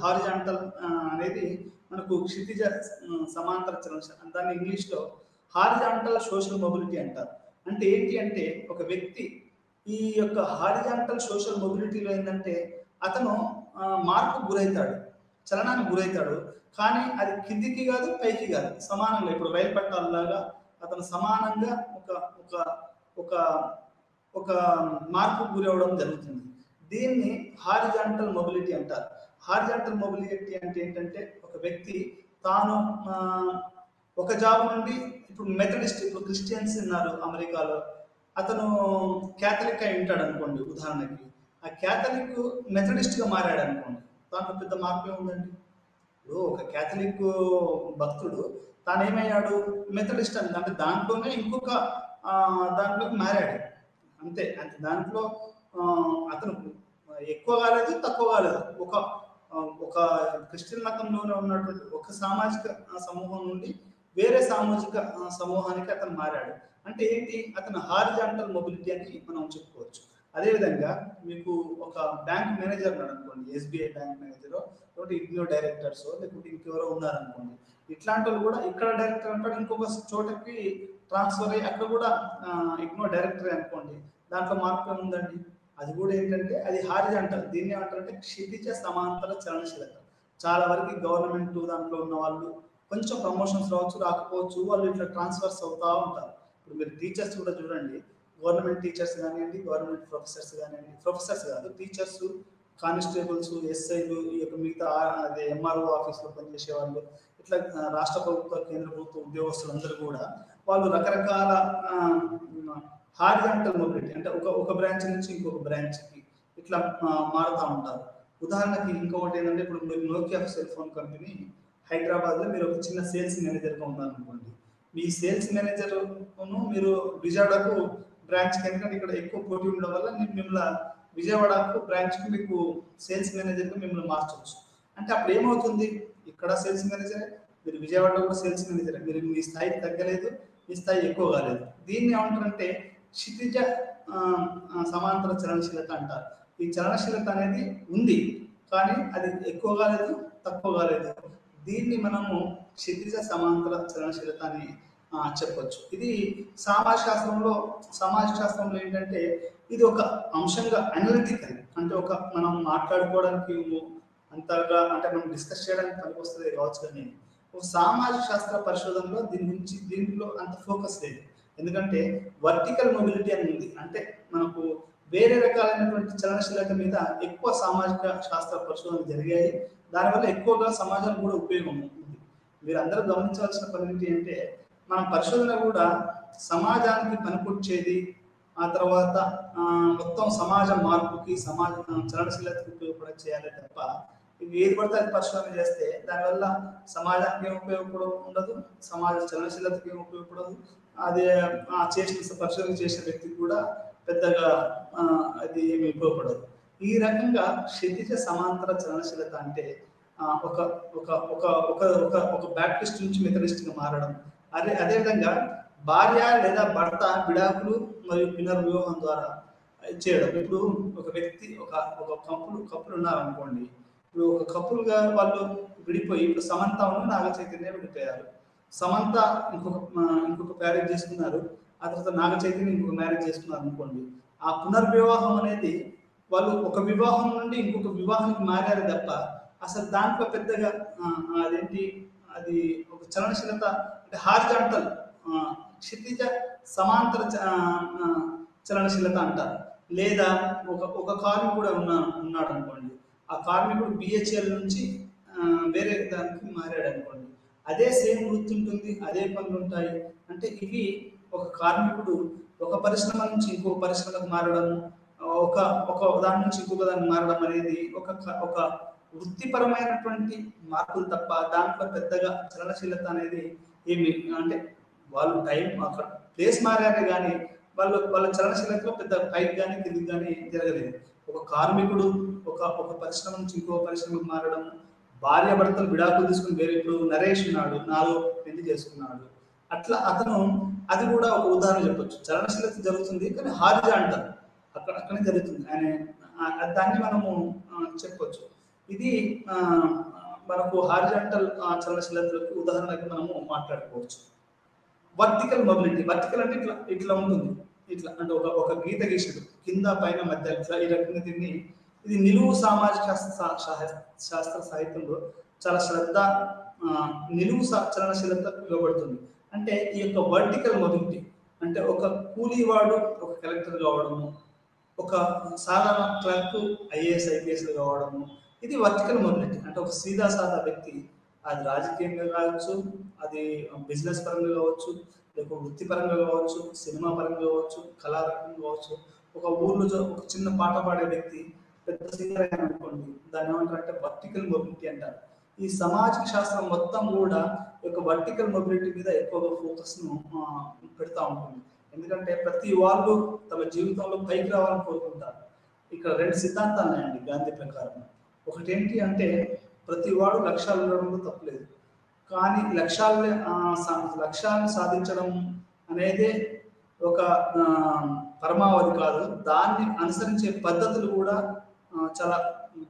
హారిజాంటల్ అనేది మనకు క్షితిజ సమాంతర చలనశీలత. దాన్ని ఇంగ్లీష్లో హారిజాంటల్ సోషల్ మొబిలిటీ అంటారు. అంటే ఏంటి అంటే ఒక వ్యక్తి ఈ యొక్క హారిజాంటల్ సోషల్ మొబిలిటీలో ఏంటంటే అతను మార్పుకు గురవుతాడు, చలనానికి గురవుతాడు, కానీ అది కిందికి కాదు పైకి కాదు, సమానంగా ఇప్పుడు రైలు పట్టాలలాగా అతను సమానంగా ఒక మార్పుకు గురవడం జరుగుతుంది. దీన్ని హారిజాంటల్ మొబిలిటీ అంటారు. హారిజాంటల్ మొబిలిటీ అంటే ఏంటంటే ఒక వ్యక్తి తాను ఒక జాబ్ నుండి ఇప్పుడు మెథడిస్ట్, ఇప్పుడు క్రిస్టియన్స్ ఉన్నారు అమెరికాలో, అతను క్యాథలిక్ అయి ఉంటాడు అనుకోండి ఉదాహరణకి, ఆ క్యాథలిక్ మెథడిస్ట్ గా మారాడు అనుకోండి, దాంట్లో పెద్ద మార్పు ఏముందండి. ఇప్పుడు ఒక క్యాథలిక్ భక్తుడు తాను ఏమయ్యాడు మెథడిస్ట్ అని, అంటే దాంట్లోనే ఇంకొక దాంట్లోకి మారాడు అంతే. అంటే దాంట్లో అతను ఎక్కువ కాలేదు తక్కువ కాలేదు, ఒక క్రిస్టియన్ మతంలోనే ఉన్నటువంటి ఒక సామాజిక సమూహం నుండి వేరే సామాజిక సమూహానికి అతను మారాడు. అంటే ఏంటి, అతను హారిజాంటల్ మొబిలిటీ అని మనం చెప్పుకోవచ్చు. అదేవిధంగా మీకు ఒక బ్యాంక్ మేనేజర్ ఉన్నాడు అనుకోండి, ఎస్బీఐ బ్యాంక్ మేనేజర్, లేకపోతే ఇగ్నో డైరెక్టర్స్, లేకపోతే ఇంకెవరో ఉన్నారనుకోండి, ఇట్లాంటి వాళ్ళు కూడా ఇక్కడ డైరెక్టర్ అంటాడు, ఇంకొక చోటకి ట్రాన్స్ఫర్ అయ్యి అక్కడ కూడా ఇగ్నో డైరెక్టర్ అనుకోండి, దాంట్లో మార్పు ఏముందండి. అది కూడా ఏంటంటే అది హారిజాంటల్. దీన్ని ఏమంటారంటే క్షితిజ సమాంతర చలనశీలత. చాలా వరకు గవర్నమెంట్ దాంట్లో ఉన్న వాళ్ళు కొంచెం ప్రమోషన్స్ రావచ్చు రాకపోవచ్చు, వాళ్ళు ఇట్లా ట్రాన్స్ఫర్స్ అవుతా ఉంటారు. ఇప్పుడు మీరు టీచర్స్ కూడా చూడండి, గవర్నమెంట్ టీచర్స్ కానివ్వండి, గవర్నమెంట్ ప్రొఫెసర్స్ కానివ్వండి, ప్రొఫెసర్స్ కాదు టీచర్స్, కానిస్టేబుల్స్, ఎస్ఐలు, ఈ యొక్క మిగతా అదే ఎంఆర్ఓ ఆఫీస్లో పనిచేసే వాళ్ళు, ఇట్లా రాష్ట్ర ప్రభుత్వ కేంద్ర ప్రభుత్వ ఉద్యోగస్తులందరూ కూడా వాళ్ళు రకరకాల హారిజాంటల్ మొబిలిటీ అంటే ఒక బ్రాంచ్ నుంచి ఇంకొక బ్రాంచ్కి ఇట్లా మారుతూ ఉంటారు. ఉదాహరణకి ఇంకొకటి ఏంటంటే, ఇప్పుడు మీరు నోకియా సెల్ ఫోన్ కంపెనీ హైదరాబాద్లో మీరు ఒక చిన్న సేల్స్ మేనేజర్గా ఉన్నారనుకోండి, మీ సేల్స్ మేనేజర్ను మీరు విజయవాడకు బ్రాంచ్కి, ఎందుకంటే ఇక్కడ ఎక్కువ పోటీ ఉండడం వల్ల మిమ్మల్ని విజయవాడకు బ్రాంచ్కి మీకు సేల్స్ మేనేజర్గా మిమ్మల్ని మార్చవచ్చు. అంటే అప్పుడు ఏమవుతుంది, ఇక్కడ సేల్స్ మేనేజరే, మీరు విజయవాడలో కూడా సేల్స్ మేనేజరే, మీరు మీ స్థాయి తగ్గలేదు, మీ స్థాయి ఎక్కువ కాలేదు. దీన్ని ఏమంటారంటే క్షితిజ సమాంతర చలనశీలత అంటారు. ఈ చలనశీలత అనేది ఉంది, కానీ అది ఎక్కువ కాలేదు తక్కువ కాలేదు. దీన్ని మనము క్షితిజ సమాంతర చలనశీలత అని చెప్పొచ్చు. ఇది సమాజ శాస్త్రంలో ఏంటంటే ఇది ఒక అంశంగా అనలిటికల్, అంటే ఒక మనం మాట్లాడుకోవడానికి అంతగా అంటే మనం డిస్కస్ చేయడానికి పనికొస్తుంది కావచ్చు, కానీ ఒక సామాజిక శాస్త్ర పరిశోధనలో దీంట్లో అంత ఫోకస్ లేదు. ఎందుకంటే వర్టికల్ మొబిలిటీ అని ఉంది, అంటే మనకు వేరే రకాలైనటువంటి చలనశీలత మీద ఎక్కువ సామాజిక శాస్త్ర పరిశోధనలు జరిగాయి, దానివల్ల ఎక్కువగా సమాజానికి కూడా ఉపయోగం ఉంటుంది. మీరు అందరూ గమనించాల్సిన పని ఏంటి అంటే, మన పరిశోధన కూడా సమాజానికి పనికొచ్చేది, ఆ తర్వాత మొత్తం సమాజ మార్పుకి చలనశీలతకు ఉపయోగపడే చేయాలి తప్ప ఇవి ఏది పడితే అది పరిశోధన చేస్తే దానివల్ల సమాజానికి ఏం ఉపయోగపడ ఉండదు, సమాజ చలనశీలతకి ఏం ఉపయోగపడదు, అదే చేసిన పరిశోధన చేసిన వ్యక్తికి కూడా పెద్దగా అది ఏమి ఉపయోగపడదు. ఈ రకంగా క్షితిజ సమాంతర చలనశీలత అంటే ఒక ఒక ఒక ఒక ఒక ఒక బ్యాప్టిస్ట్ నుంచి మెథడిస్ట్‌గా మారడం. అదేవిధంగా భార్య లేదా భర్త విడాకులు మరియు పునర్వివాహం ద్వారా చేయడం. ఇప్పుడు ఒక వ్యక్తి ఒక ఒక కపుల్ ఉన్నారనుకోండి. ఇప్పుడు ఒక కపుల్‌గా వాళ్ళు విడిపోయి ఇప్పుడు సమంతను నాగ చైతన్య విడిపోయారు. సమంత ఇంకొక మ్యారేజ్ చేసుకున్నారు. ఆ తర్వాత నాగ చైతన్య ఇంకొక మ్యారేజ్ చేసుకున్నారు అనుకోండి. ఆ పునర్వివాహం అనేది వాళ్ళు ఒక వివాహం నుండి ఇంకొక వివాహానికి మారారు తప్ప అసలు దాంట్లో పెద్దగా అదేంటి అది ఒక చలనశీలత అంటే హారిజాంటల్ క్షితిజ సమాంతర చలనశీలత అంటారు. లేదా ఒక కార్మికుడు ఉన్నాడు అనుకోండి. ఆ కార్మికుడు బిహెచ్ఎల్ నుంచి వేరే దానికి మారాడు అనుకోండి. అదే సేమ్ వృత్తి ఉంటుంది, అదే పనులు ఉంటాయి. అంటే ఇవి ఒక కార్మికుడు ఒక పరిశ్రమ నుంచి ఇంకొక పరిశ్రమకు మారడం, ఒక ఒక దాని నుంచి ఇంకొక దాన్ని మారడం అనేది ఒక వృత్తిపరమైనటువంటి మార్పులు తప్ప దాంట్లో పెద్దగా చలనశీలత అనేది ఏమి అంటే వాళ్ళు టైం అక్కడ ప్లేస్ మారారే కానీ వాళ్ళ చలనశీలతలో పెద్ద పైకి కానీ కిందికి కానీ జరగలేదు. ఒక కార్మికుడు ఒక పరిశ్రమ నుంచి ఇంకో పరిశ్రమకు మారడం, భార్య భర్తలు విడాకులు తీసుకుని వేరే ఇప్పుడు నరేష్ ఉన్నాడు, 4 పెళ్లి చేసుకున్నాడు. అట్లా అతను అది కూడా ఒక ఉదాహరణ చెప్పొచ్చు. చలనశీలత జరుగుతుంది కానీ హారిజాంటల్ అక్కడనే జరుగుతుంది అని దాన్ని మనము చెప్పొచ్చు. ఇది మనకు హారిజాంటల్ చలనశీలతలకు ఉదాహరణకి మనము మాట్లాడుకోవచ్చు. Vertical mobility. వర్టికల్ అంటే ఇట్లా ఉంటుంది. ఇట్లా అంటే ఒక గీత గీసాడు కింద పైన మధ్య ఇట్లా ఈ రకంగా దీన్ని ఇది నిలువు సామాజిక శాస్త్ర సాహిత్యంలో చాలా శ్రద్ధ నిలువు చలనశీలత ఇవ్వబడుతుంది. అంటే ఈ యొక్క వర్టికల్ మొబిలిటీ అంటే ఒక కూలీవాడు ఒక కలెక్టర్ కావడము, ఒక సాధారణ క్లర్క్ ఐఏఎస్ ఐపీఎస్ కావడము, ఇది వర్టికల్ మొబిలిటీ. అంటే ఒక సాదా వ్యక్తి అది రాజకీయంగా కావచ్చు, అది బిజినెస్ పరంగా కావచ్చు, లేకపోతే వృత్తిపరంగా కావచ్చు, సినిమా పరంగా కావచ్చు, కళారకంగా కావచ్చు. ఒక ఊర్లో ఒక చిన్న పాట పాడే వ్యక్తి పెద్ద సింగర్ అయినా అనుకోండి, దాన్ని ఏమంటారంటే వర్టికల్ మొబిలిటీ అంటారు. ఈ సామాజిక శాస్త్రం మొత్తం కూడా ఒక వర్టికల్ మొబిలిటీ మీద ఎక్కువగా ఫోకస్ను పెడతా ఉంటుంది. ఎందుకంటే ప్రతి వాళ్ళు తమ జీవితంలో పైకి రావాలని కోరుకుంటారు. ఇక్కడ 2 సిద్ధాంతాలు ఉన్నాయండి గాంధీ ప్రకారం. ఒకటి ఏంటి అంటే ప్రతి వాడు లక్ష్యాలు ఉండడంలో తప్పలేదు, కానీ లక్ష్యాలను సాధించడం అనేదే ఒక పరమావధి కాదు. దాన్ని అనుసరించే పద్ధతులు కూడా చాలా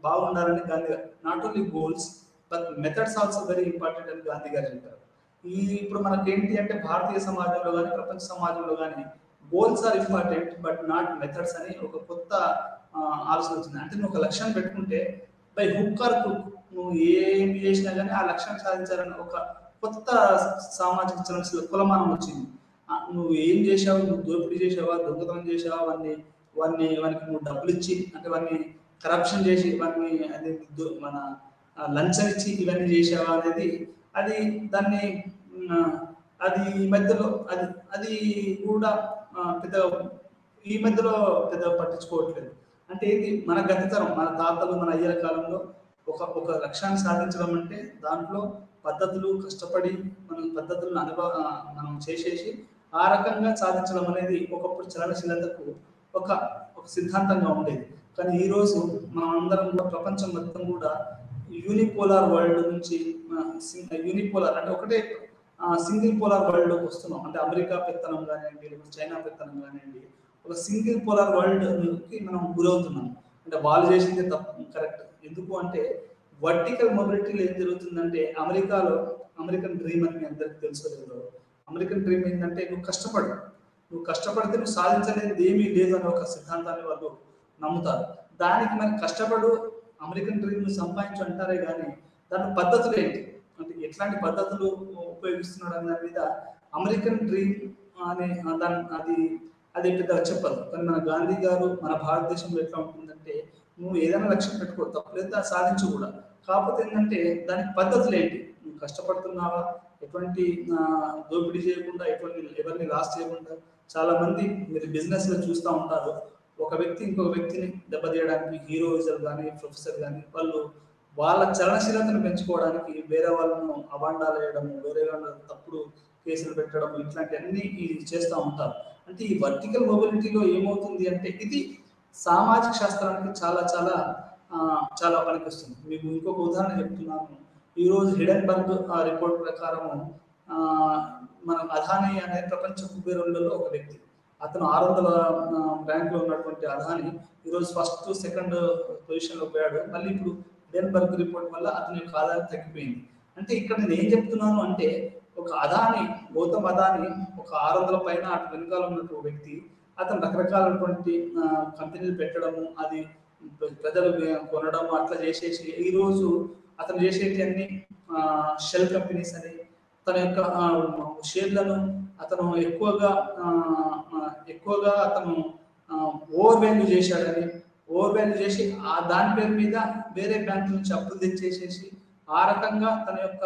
బాగుండాలని గాంధీ గారు. Not only goals but methods also very important అని గాంధీ గారు చెప్పారు. ఇప్పుడు మనకి ఏంటి అంటే భారతీయ సమాజంలో కానీ ప్రపంచ సమాజంలో కానీ goals are important but not methods అని ఒక కొత్త ఆలోచన వచ్చింది. అంటే నువ్వు ఒక లక్ష్యం పెట్టుకుంటే బై హుక్ ఆర్ క్రూక్ నువ్వు ఏం చేసినా కానీ ఆ లక్ష్యాన్ని సాధించాలని ఒక కొత్త సామాజిక చలనశీల కులమానం వచ్చింది. నువ్వు ఏం చేసావు, నువ్వు దోపిడీ చేసావా, దొంగతనం చేసావా, వానికి నువ్వు డబ్బులు ఇచ్చి అంటే వాడిని కరప్షన్ చేసి వాడిని అది మన లంచం ఇచ్చి ఇవన్నీ చేసావా అనేది అది దాన్ని అది ఈ మధ్యలో అది కూడా పెద్దగా ఈ మధ్యలో పెద్దగా పట్టించుకోవట్లేదు. అంటే ఏంటి మన గతితరం మన తాతలు మన అయ్యల కాలంలో ఒక లక్ష్యాన్ని సాధించడం అంటే దాంట్లో పద్ధతులు కష్టపడి మనం పద్ధతులను మనం చేసేసి ఆ రకంగా సాధించడం అనేది ఒకప్పుడు చలనశీలతకు ఒక సిద్ధాంతంగా ఉండేది. కానీ ఈరోజు మనం అందరం కూడా ప్రపంచం మొత్తం కూడా యూనిపోలార్ వరల్డ్ నుంచి యూనిపోలార్ అంటే ఒకటే సింగిల్ పోలార్ వరల్డ్ లోకి వస్తున్నాం. అంటే అమెరికా పెత్తనం కానివ్వండి, లేకపోతే చైనా పెత్తనం కానివ్వండి, ఒక సింగిల్ పోలార్ వరల్డ్ కి మనం గురవుతున్నాం. అంటే వాళ్ళు చేసింది తప్పు కరెక్ట్. ఎందుకు అంటే వర్టికల్ మొబిలిటీలో ఏం జరుగుతుందంటే అమెరికన్ డ్రీమ్ అని మీ అందరికి తెలుసు లేదు. అమెరికన్ డ్రీమ్ ఏంటంటే నువ్వు కష్టపడితే నువ్వు సాధించలేదు ఏమీ లేదు అనే ఒక సిద్ధాంతాన్ని వాళ్ళు నమ్ముతారు. దానికి మనకి కష్టపడు అమెరికన్ డ్రీమ్ సంపాదించు అంటారే కానీ దాని పద్ధతులు ఏంటి అంటే ఎట్లాంటి పద్ధతులు ఉపయోగిస్తున్నాడు అనే దాని మీద అమెరికన్ డ్రీమ్ అనే అది పెద్దగా చెప్పదు. కానీ మన గాంధీ గారు మన భారతదేశంలో ఎట్లా ఉంటుందంటే నువ్వు ఏదైనా లక్ష్యం పెట్టుకో తప్పలేదు, దాన్ని సాధించు కూడా. కాకపోతే ఏంటంటే దానికి పద్ధతులు ఏంటి, నువ్వు కష్టపడుతున్నావా, ఎటువంటి దోపిడీ చేయకుండా, ఎవరిని లాస్ చేయకుండా. చాలా మంది మీరు బిజినెస్ లో చూస్తూ ఉంటారు, ఒక వ్యక్తి ఇంకొక వ్యక్తిని దెబ్బతీయడానికి హీరోయిజం కానీ ప్రొఫెసర్ కానీ వాళ్ళ చలనశీలతను పెంచుకోవడానికి వేరే వాళ్ళను అవాండాలు వేయడము, వేరే వాళ్ళ తప్పుడు కేసులు పెట్టడం ఇట్లాంటివన్నీ చేస్తూ ఉంటారు. అంటే ఈ వర్టికల్ మొబిలిటీలో ఏమవుతుంది అంటే ఇది సామాజిక శాస్త్రానికి చాలా చాలా చాలా పనికొస్తుంది. మీకు ఇంకొక ఉదాహరణ చెప్తున్నాను. ఈరోజు హిడెన్బర్గ్ రిపోర్ట్ ప్రకారము మన అదానీ అనే ప్రపంచ కుబేరులలో ఒక వ్యక్తి. అతను 600 ర్యాంక్లో ఉన్నటువంటి అదానీ ఈరోజు ఫస్ట్ సెకండ్ పొజిషన్లో పోయాడు. మళ్ళీ ఇప్పుడు హిడెన్బర్గ్ రిపోర్ట్ వల్ల అతని యొక్క ఆదాయం తగ్గిపోయింది. అంటే ఇక్కడ నేను ఏం చెప్తున్నాను అంటే ఒక అదానీ, గౌతమ్ అదానీ ఒక 600 పైన అటు వెనుకాల ఉన్నటువంటి వ్యక్తి. అతను రకరకాలైనటువంటి కంపెనీలు పెట్టడము, అది ప్రజలు కొనడం అట్లా చేసేసి ఈరోజు అతను చేసేటి అన్ని షెల్ కంపెనీస్ అని తన యొక్క షేర్లను అతను ఎక్కువగా అతను ఓవర్ వాల్యూ చేశాడని, ఓవర్ వాల్యూ చేసి దాని పేరు మీద వేరే బ్యాంకుల నుంచి అప్పులు తెచ్చేసేసి ఆ రకంగా తన యొక్క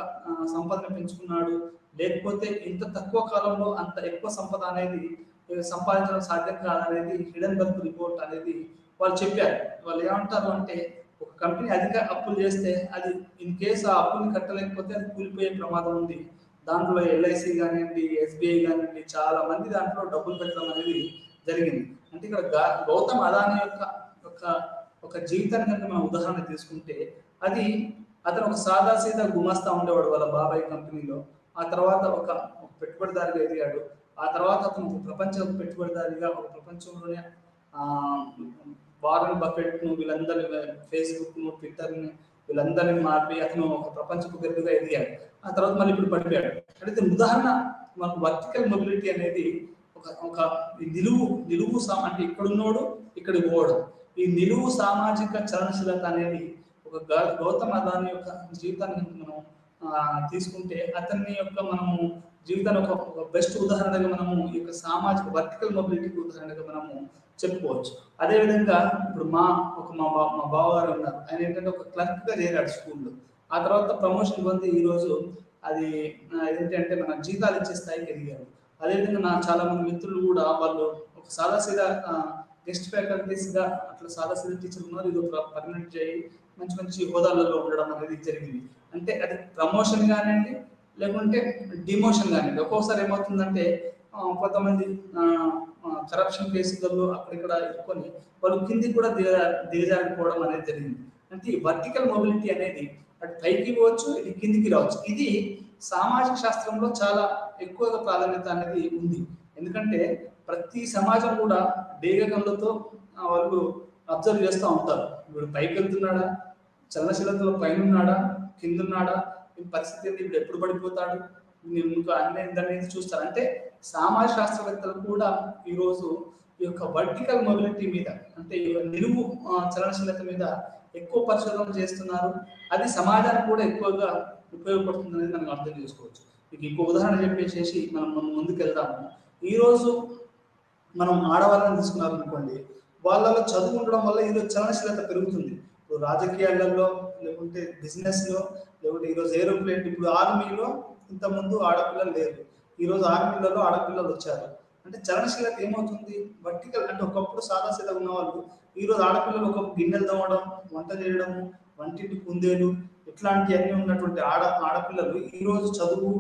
సంపదను పెంచుకున్నాడు. లేకపోతే ఇంత తక్కువ కాలంలో అంత ఎక్కువ సంపద అనేది సంపాదించడం సాధ్యం కాదనేది హిడెన్బర్గ్ రిపోర్ట్ అనేది వాళ్ళు చెప్పారు. వాళ్ళు ఏమంటారు అంటే ఒక కంపెనీ అధిక అప్పులు చేస్తే అది ఇన్ కేసు ఆ అప్పుని కట్టలేకపోతే అది కూలిపోయే ప్రమాదం ఉంది. దాంట్లో ఎల్ఐసి కానివ్వండి, ఎస్బీఐ కానివ్వండి, చాలా మంది దాంట్లో డబ్బులు పెట్టడం అనేది జరిగింది. అంటే ఇక్కడ గౌతమ్ అదానీ యొక్క ఒక జీవితాన్ని కనుక మనం ఉదాహరణ తీసుకుంటే అది అతను ఒక సాదాసీదా గుమాస్తా ఉండేవాడు వాళ్ళ బాబాయ్ కంపెనీలో. ఆ తర్వాత ఒక పెట్టుబడిదారిగా ఎదిగాడు. ఆ తర్వాత అతను ప్రపంచ పెట్టుబడిదారిగా ఒక ప్రపంచంలోనే వారన్ బఫెట్ను వీళ్ళందరినీ, ఫేస్బుక్ను, ట్విట్టర్ని వీళ్ళందరినీ మార్పి అతను ఒక ప్రపంచపు పెద్దగా ఎదిగాడు. ఆ తర్వాత మళ్ళీ ఇప్పుడు పడిపోయాడు. అంటే ఉదాహరణ మనకు వర్టికల్ మొబిలిటీ అనేది ఒక నిలువు అంటే ఇక్కడున్నోడు ఇక్కడికి పోవడం. ఈ నిలువు సామాజిక చలనశీలత అనేది ఒక గౌతమ్ అదానీ యొక్క జీవితాన్ని మనం తీసుకుంటే అతన్ని యొక్క మనము జీవితాన్ని ఒక బెస్ట్ ఉదాహరణగా మనము ఈ యొక్క సామాజిక వర్టికల్ మొబిలిటీకి ఉదాహరణగా మనము చెప్పుకోవచ్చు. అదేవిధంగా ఇప్పుడు మా బావగారు ఉన్నారు. ఆయన ఏంటంటే ఒక క్లర్క్గా చేరాడు స్కూల్లో. ఆ తర్వాత ప్రమోషన్ పొంది ఈరోజు అది ఏంటంటే మన జీతాలు ఇచ్చే స్థాయికి ఎదిగారు. అదేవిధంగా నా చాలా మంది మిత్రులు కూడా వాళ్ళు ఒక సాదాసీదా గెస్ట్ ఫ్యాకల్టీస్గా అట్లా సాదాసీదా టీచర్లు ఉన్నారు. ఇది పర్మనెంట్ చేయి మంచి మంచి హోదాలలో ఉండడం అనేది జరిగింది. అంటే అది ప్రమోషన్ కానివ్వండి లేకుంటే డిమోషన్ కానివ్వండి. ఒక్కోసారి ఏమవుతుందంటే కొంతమంది కరప్షన్ కేసులలో అక్కడిక్కడ ఎక్కుని వాళ్ళు కిందికి కూడా దిగజారిపోవడం అనేది జరిగింది. అంటే ఈ వర్టికల్ మొబిలిటీ అనేది అటు పైకి పోవచ్చు, ఇది కిందికి రావచ్చు. ఇది సామాజిక శాస్త్రంలో చాలా ఎక్కువగా ప్రాధాన్యత అనేది ఉంది. ఎందుకంటే ప్రతి సమాజం కూడా డేగకంలతో వాళ్ళు అబ్జర్వ్ చేస్తూ ఉంటారు. వీడు పైకి వెళ్తున్నాడా, చలనశీలతలో పైన ఉన్నాడా, కింద ఉన్నాడా, ఈ పరిస్థితి ఏంటి, ఇప్పుడు ఎప్పుడు పడిపోతాడు, ఇంకా అనేది చూస్తారు. అంటే సామాజిక శాస్త్రవేత్తలు కూడా ఈరోజు ఈ యొక్క వర్టికల్ మొబిలిటీ మీద అంటే నిలువు చలనశీలత మీద ఎక్కువ పరిశోధన చేస్తున్నారు. అది సమాజానికి కూడా ఎక్కువగా ఉపయోగపడుతుంది అనేది మనం అర్థం చేసుకోవచ్చు. మీకు ఇంకో ఉదాహరణ చెప్పేసి మనం ముందుకు వెళ్దాము. ఈరోజు మనం ఆడవాళ్ళని తీసుకున్నారు అనుకోండి, వాళ్ళలో చదువు ఉండడం వల్ల ఈరోజు చలనశీలత పెరుగుతుంది. ఇప్పుడు రాజకీయాలలో లేకుంటే బిజినెస్లో లేకుంటే ఈరోజు ఏరోప్లేన్, ఇప్పుడు ఆర్మీలో ఇంతకుముందు ఆడపిల్లలు లేరు, ఈరోజు ఆర్మీలలో ఆడపిల్లలు వచ్చారు. అంటే చలనశీలత ఏమవుతుంది, వర్టికల్ అంటే ఒకప్పుడు సాదాసీదా ఉన్న వాళ్ళు ఈరోజు ఆడపిల్లలు ఒక గిన్నెలు తవ్వడం, వంట చేయడము, వంటింటి కుందేలు ఇట్లాంటివన్నీ ఉన్నటువంటి ఆడపిల్లలు ఈరోజు చదువు,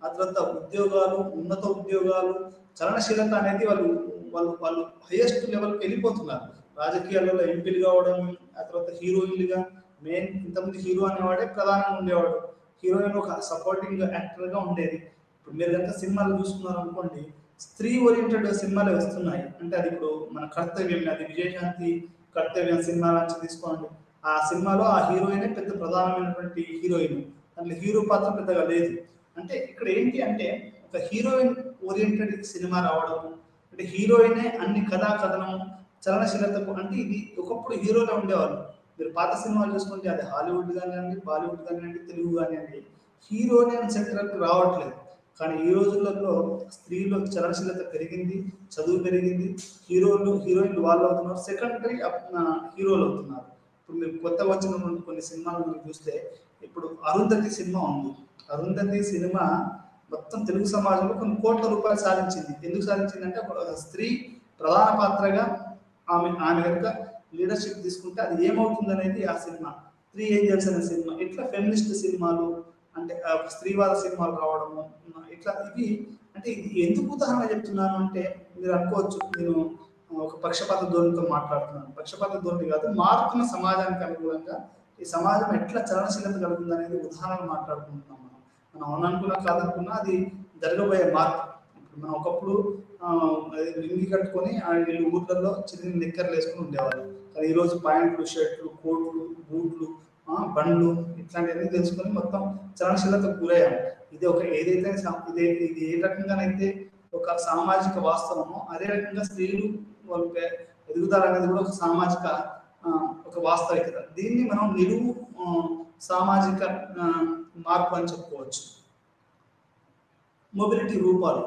ఆ తర్వాత ఉద్యోగాలు, ఉన్నత ఉద్యోగాలు, చలనశీలత అనేది వాళ్ళు హైయెస్ట్ లెవెల్కి వెళ్ళిపోతున్నారు. రాజకీయాలలో ఎంపీలు కావడం, ఆ తర్వాత హీరోయిన్లుగా, మెయిన్ ఇంతకుముందు హీరో అనేవాడే ప్రధానంగా ఉండేవాడు, హీరోయిన్ ఒక సపోర్టింగ్ యాక్టర్గా ఉండేది. ఇప్పుడు మీరు కనుక సినిమాలు చూసుకున్నారు అనుకోండి, స్త్రీ ఓరియంటెడ్ సినిమాలే వస్తున్నాయి. అంటే అది ఇప్పుడు మన కర్తవ్యం, అది విజయశాంతి కర్తవ్యం సినిమా నుంచి తీసుకోండి. ఆ సినిమాలో ఆ హీరోయినే పెద్ద ప్రధానమైనటువంటి హీరోయిన్, దాంట్లో హీరో పాత్ర పెద్దగా లేదు. అంటే ఇక్కడ ఏంటి అంటే ఒక హీరోయిన్ ఓరియంటెడ్ సినిమా రావడం, అంటే హీరోయినే అన్ని కథనం చలనశీలతకు. అంటే ఇది ఒకప్పుడు హీరోలో ఉండేవాళ్ళు. మీరు పాత సినిమాలు చూసుకుంటే అది హాలీవుడ్ కానివ్వండి, బాలీవుడ్ కానివ్వండి, తెలుగు కానివ్వండి, హీరోనే సెంటర్కి రావట్లేదు. కానీ ఈ రోజులలో స్త్రీలో చలనశీలత పెరిగింది, చదువు పెరిగింది, హీరోయిన్లు వాళ్ళు అవుతున్నారు, సెకండరీ హీరోలు అవుతున్నారు. ఇప్పుడు మీరు కొత్తగా వచ్చిన కొన్ని సినిమాలు మీరు చూస్తే, ఇప్పుడు అరుంధతి సినిమా ఉంది. అరుంధతి సినిమా మొత్తం తెలుగు సమాజంలో కొన్ని కోట్ల రూపాయలు సాధించింది. ఎందుకు సాధించిందంటే ఒక స్త్రీ ప్రధాన పాత్రగా ఆమె కనుక లీడర్షిప్ తీసుకుంటే అది ఏమవుతుంది అనేది ఆ సినిమా. 3 ఏంజల్స్ అనే సినిమా, ఇట్లా ఫెమినిస్ట్ సినిమాలు అంటే స్త్రీవాద సినిమాలు రావడము, ఇట్లా ఇవి అంటే ఇది ఎందుకు ఉదాహరణ చెప్తున్నాను అంటే మీరు అనుకోవచ్చు నేను ఒక పక్షపాత ధోరణితో మాట్లాడుతున్నాను. పక్షపాత ధోరణి కాదు, మారుతున్న సమాజానికి అనుగుణంగా ఈ సమాజం ఎట్లా చలనశీలత కలుగుతుంది అనేది ఉదాహరణ మాట్లాడుకుంటున్నాం మనం. మనం అవుననుకున్నా కాదనుకున్నా అది జరగబోయే మార్పు. ఇప్పుడు మనం ఒకప్పుడు లింగి కట్టుకొని వీళ్ళు ఊర్లలో చిన్న నిక్కర్లు వేసుకుని ఉండేవాళ్ళు. కానీ ఈరోజు ప్యాంట్లు, షర్ట్లు, కోట్లు, బూట్లు, బండ్లు ఇట్లాంటివన్నీ తెలుసుకొని మొత్తం చలనశీలతకు గురయ్యాం. ఇది ఒక ఏదైతే ఇది ఏ రకంగానైతే ఒక సామాజిక వాస్తవమో అదే రకంగా స్త్రీలు వాళ్ళు ఎదుగుదల అనేది కూడా ఒక సామాజిక ఒక వాస్తవికత. దీన్ని మనం నిలువు సామాజిక మార్పు అని చెప్పుకోవచ్చు. మొబిలిటీ రూపాలు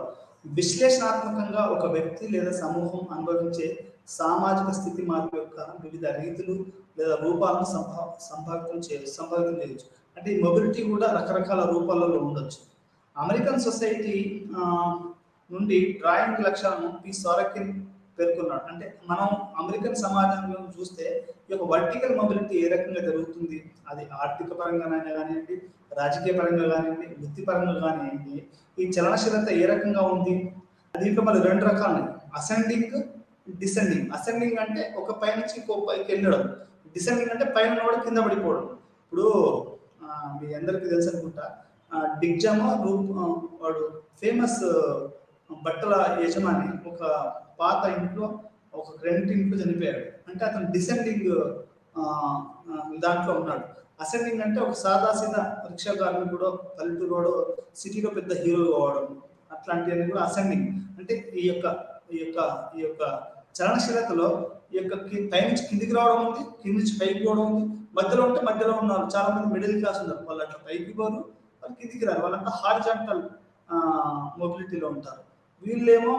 విశ్లేషణాత్మకంగా ఒక వ్యక్తి లేదా సమూహం అనుభవించే సామాజిక స్థితి మార్పు యొక్క వివిధ రీతులు లేదా రూపాలను సంభావితం చేయవచ్చు. అంటే ఈ మొబిలిటీ కూడా రకరకాల రూపాలలో ఉండొచ్చు. అమెరికన్ సొసైటీ నుండి డ్రాయింగ్ లక్ష్యాలను పి సోరకిన్ పేర్కొన్నాడు. అంటే మనం అమెరికన్ సమాజంలో చూస్తే ఈ యొక్క వర్టికల్ మొబిలిటీ ఏ రకంగా జరుగుతుంది, అది ఆర్థిక పరంగానైనా కానివ్వండి, రాజకీయ పరంగా కానివ్వండి, వృత్తిపరంగా కానివ్వండి, ఈ చలనశీలత ఏ రకంగా ఉంది. దీంట్లో మళ్ళీ రెండు రకాలు, అసెండింగ్, డిసెండింగ్. అసెండింగ్ అంటే ఒక పై నుంచి ఇంకో పైకి వెళ్ళడం, డిసెండింగ్ అంటే పైన కూడా కింద పడిపోవడం. ఇప్పుడు మీ అందరికీ తెలుసు అనుకుంటా, డిగ్జామా వాడు ఫేమస్ బట్టల యజమాని ఒక పాత ఇంట్లో ఒక రెంటింట్లో చనిపోయాడు. అంటే అతను డిసెండింగ్ దాంట్లో ఉన్నాడు. అసెండింగ్ అంటే ఒక సాదాసీదా రిక్షా కార్మికుడు, పల్లెటూరులో సిటీలో పెద్ద హీరో కావడం, అట్లాంటివన్నీ కూడా అసెండింగ్. అంటే ఈ యొక్క చలనశీలతలో ఈ యొక్క పై నుంచి కిందికి రావడం ఉంది, కింది నుంచి పైకి పోవడం ఉంది, మధ్యలో ఉంటే మధ్యలో ఉన్నారు. చాలా మంది మిడిల్ క్లాస్ ఉన్నారు, వాళ్ళు అట్లా పైకి పోరు, వాళ్ళు కిందికి రారు, వాళ్ళంతా హారిజాంటల్ మొబిలిటీలో ఉంటారు. వీళ్ళేమో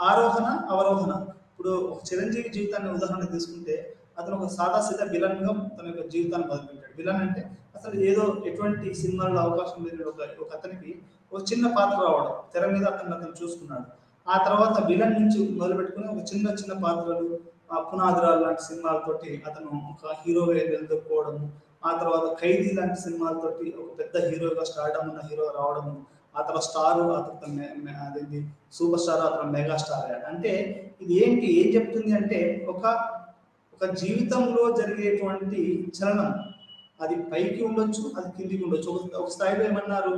ఆరోహణ అవరోహణ. ఇప్పుడు ఒక చిరంజీవి జీవితాన్ని ఉదాహరణ తీసుకుంటే అతను ఒక సాదాసీదా విలన్ గా తన యొక్క జీవితాన్ని మొదలుపెట్టాడు. విలన్ అంటే అసలు ఏదో ఎటువంటి సినిమాల్లో అవకాశం లేని ఒక అతనికి ఒక చిన్న పాత్ర రావడం, తెర మీద అతను చూసుకున్నాడు. ఆ తర్వాత విలన్ నుంచి మొదలుపెట్టుకుని ఒక చిన్న పాత్రలు, పునాదిరాలు లాంటి సినిమాలతోటి అతను ఒక హీరోగా నిలదొక్కుకోవడము, ఆ తర్వాత ఖైదీ లాంటి సినిమాలతోటి ఒక పెద్ద హీరోగా స్టార్డమ్ ఉన్న హీరో రావడము, ఆ తర్వాత స్టార్, అదేంటి సూపర్ స్టార్, అతను మెగా స్టార్ అయ్యాడు. అంటే ఇది ఏం చెప్తుంది అంటే ఒక జీవితంలో జరిగేటువంటి చలనం అది పైకి ఉండొచ్చు, అది కిందికి ఉండొచ్చు. ఒక స్థాయిలో ఏమన్నారు,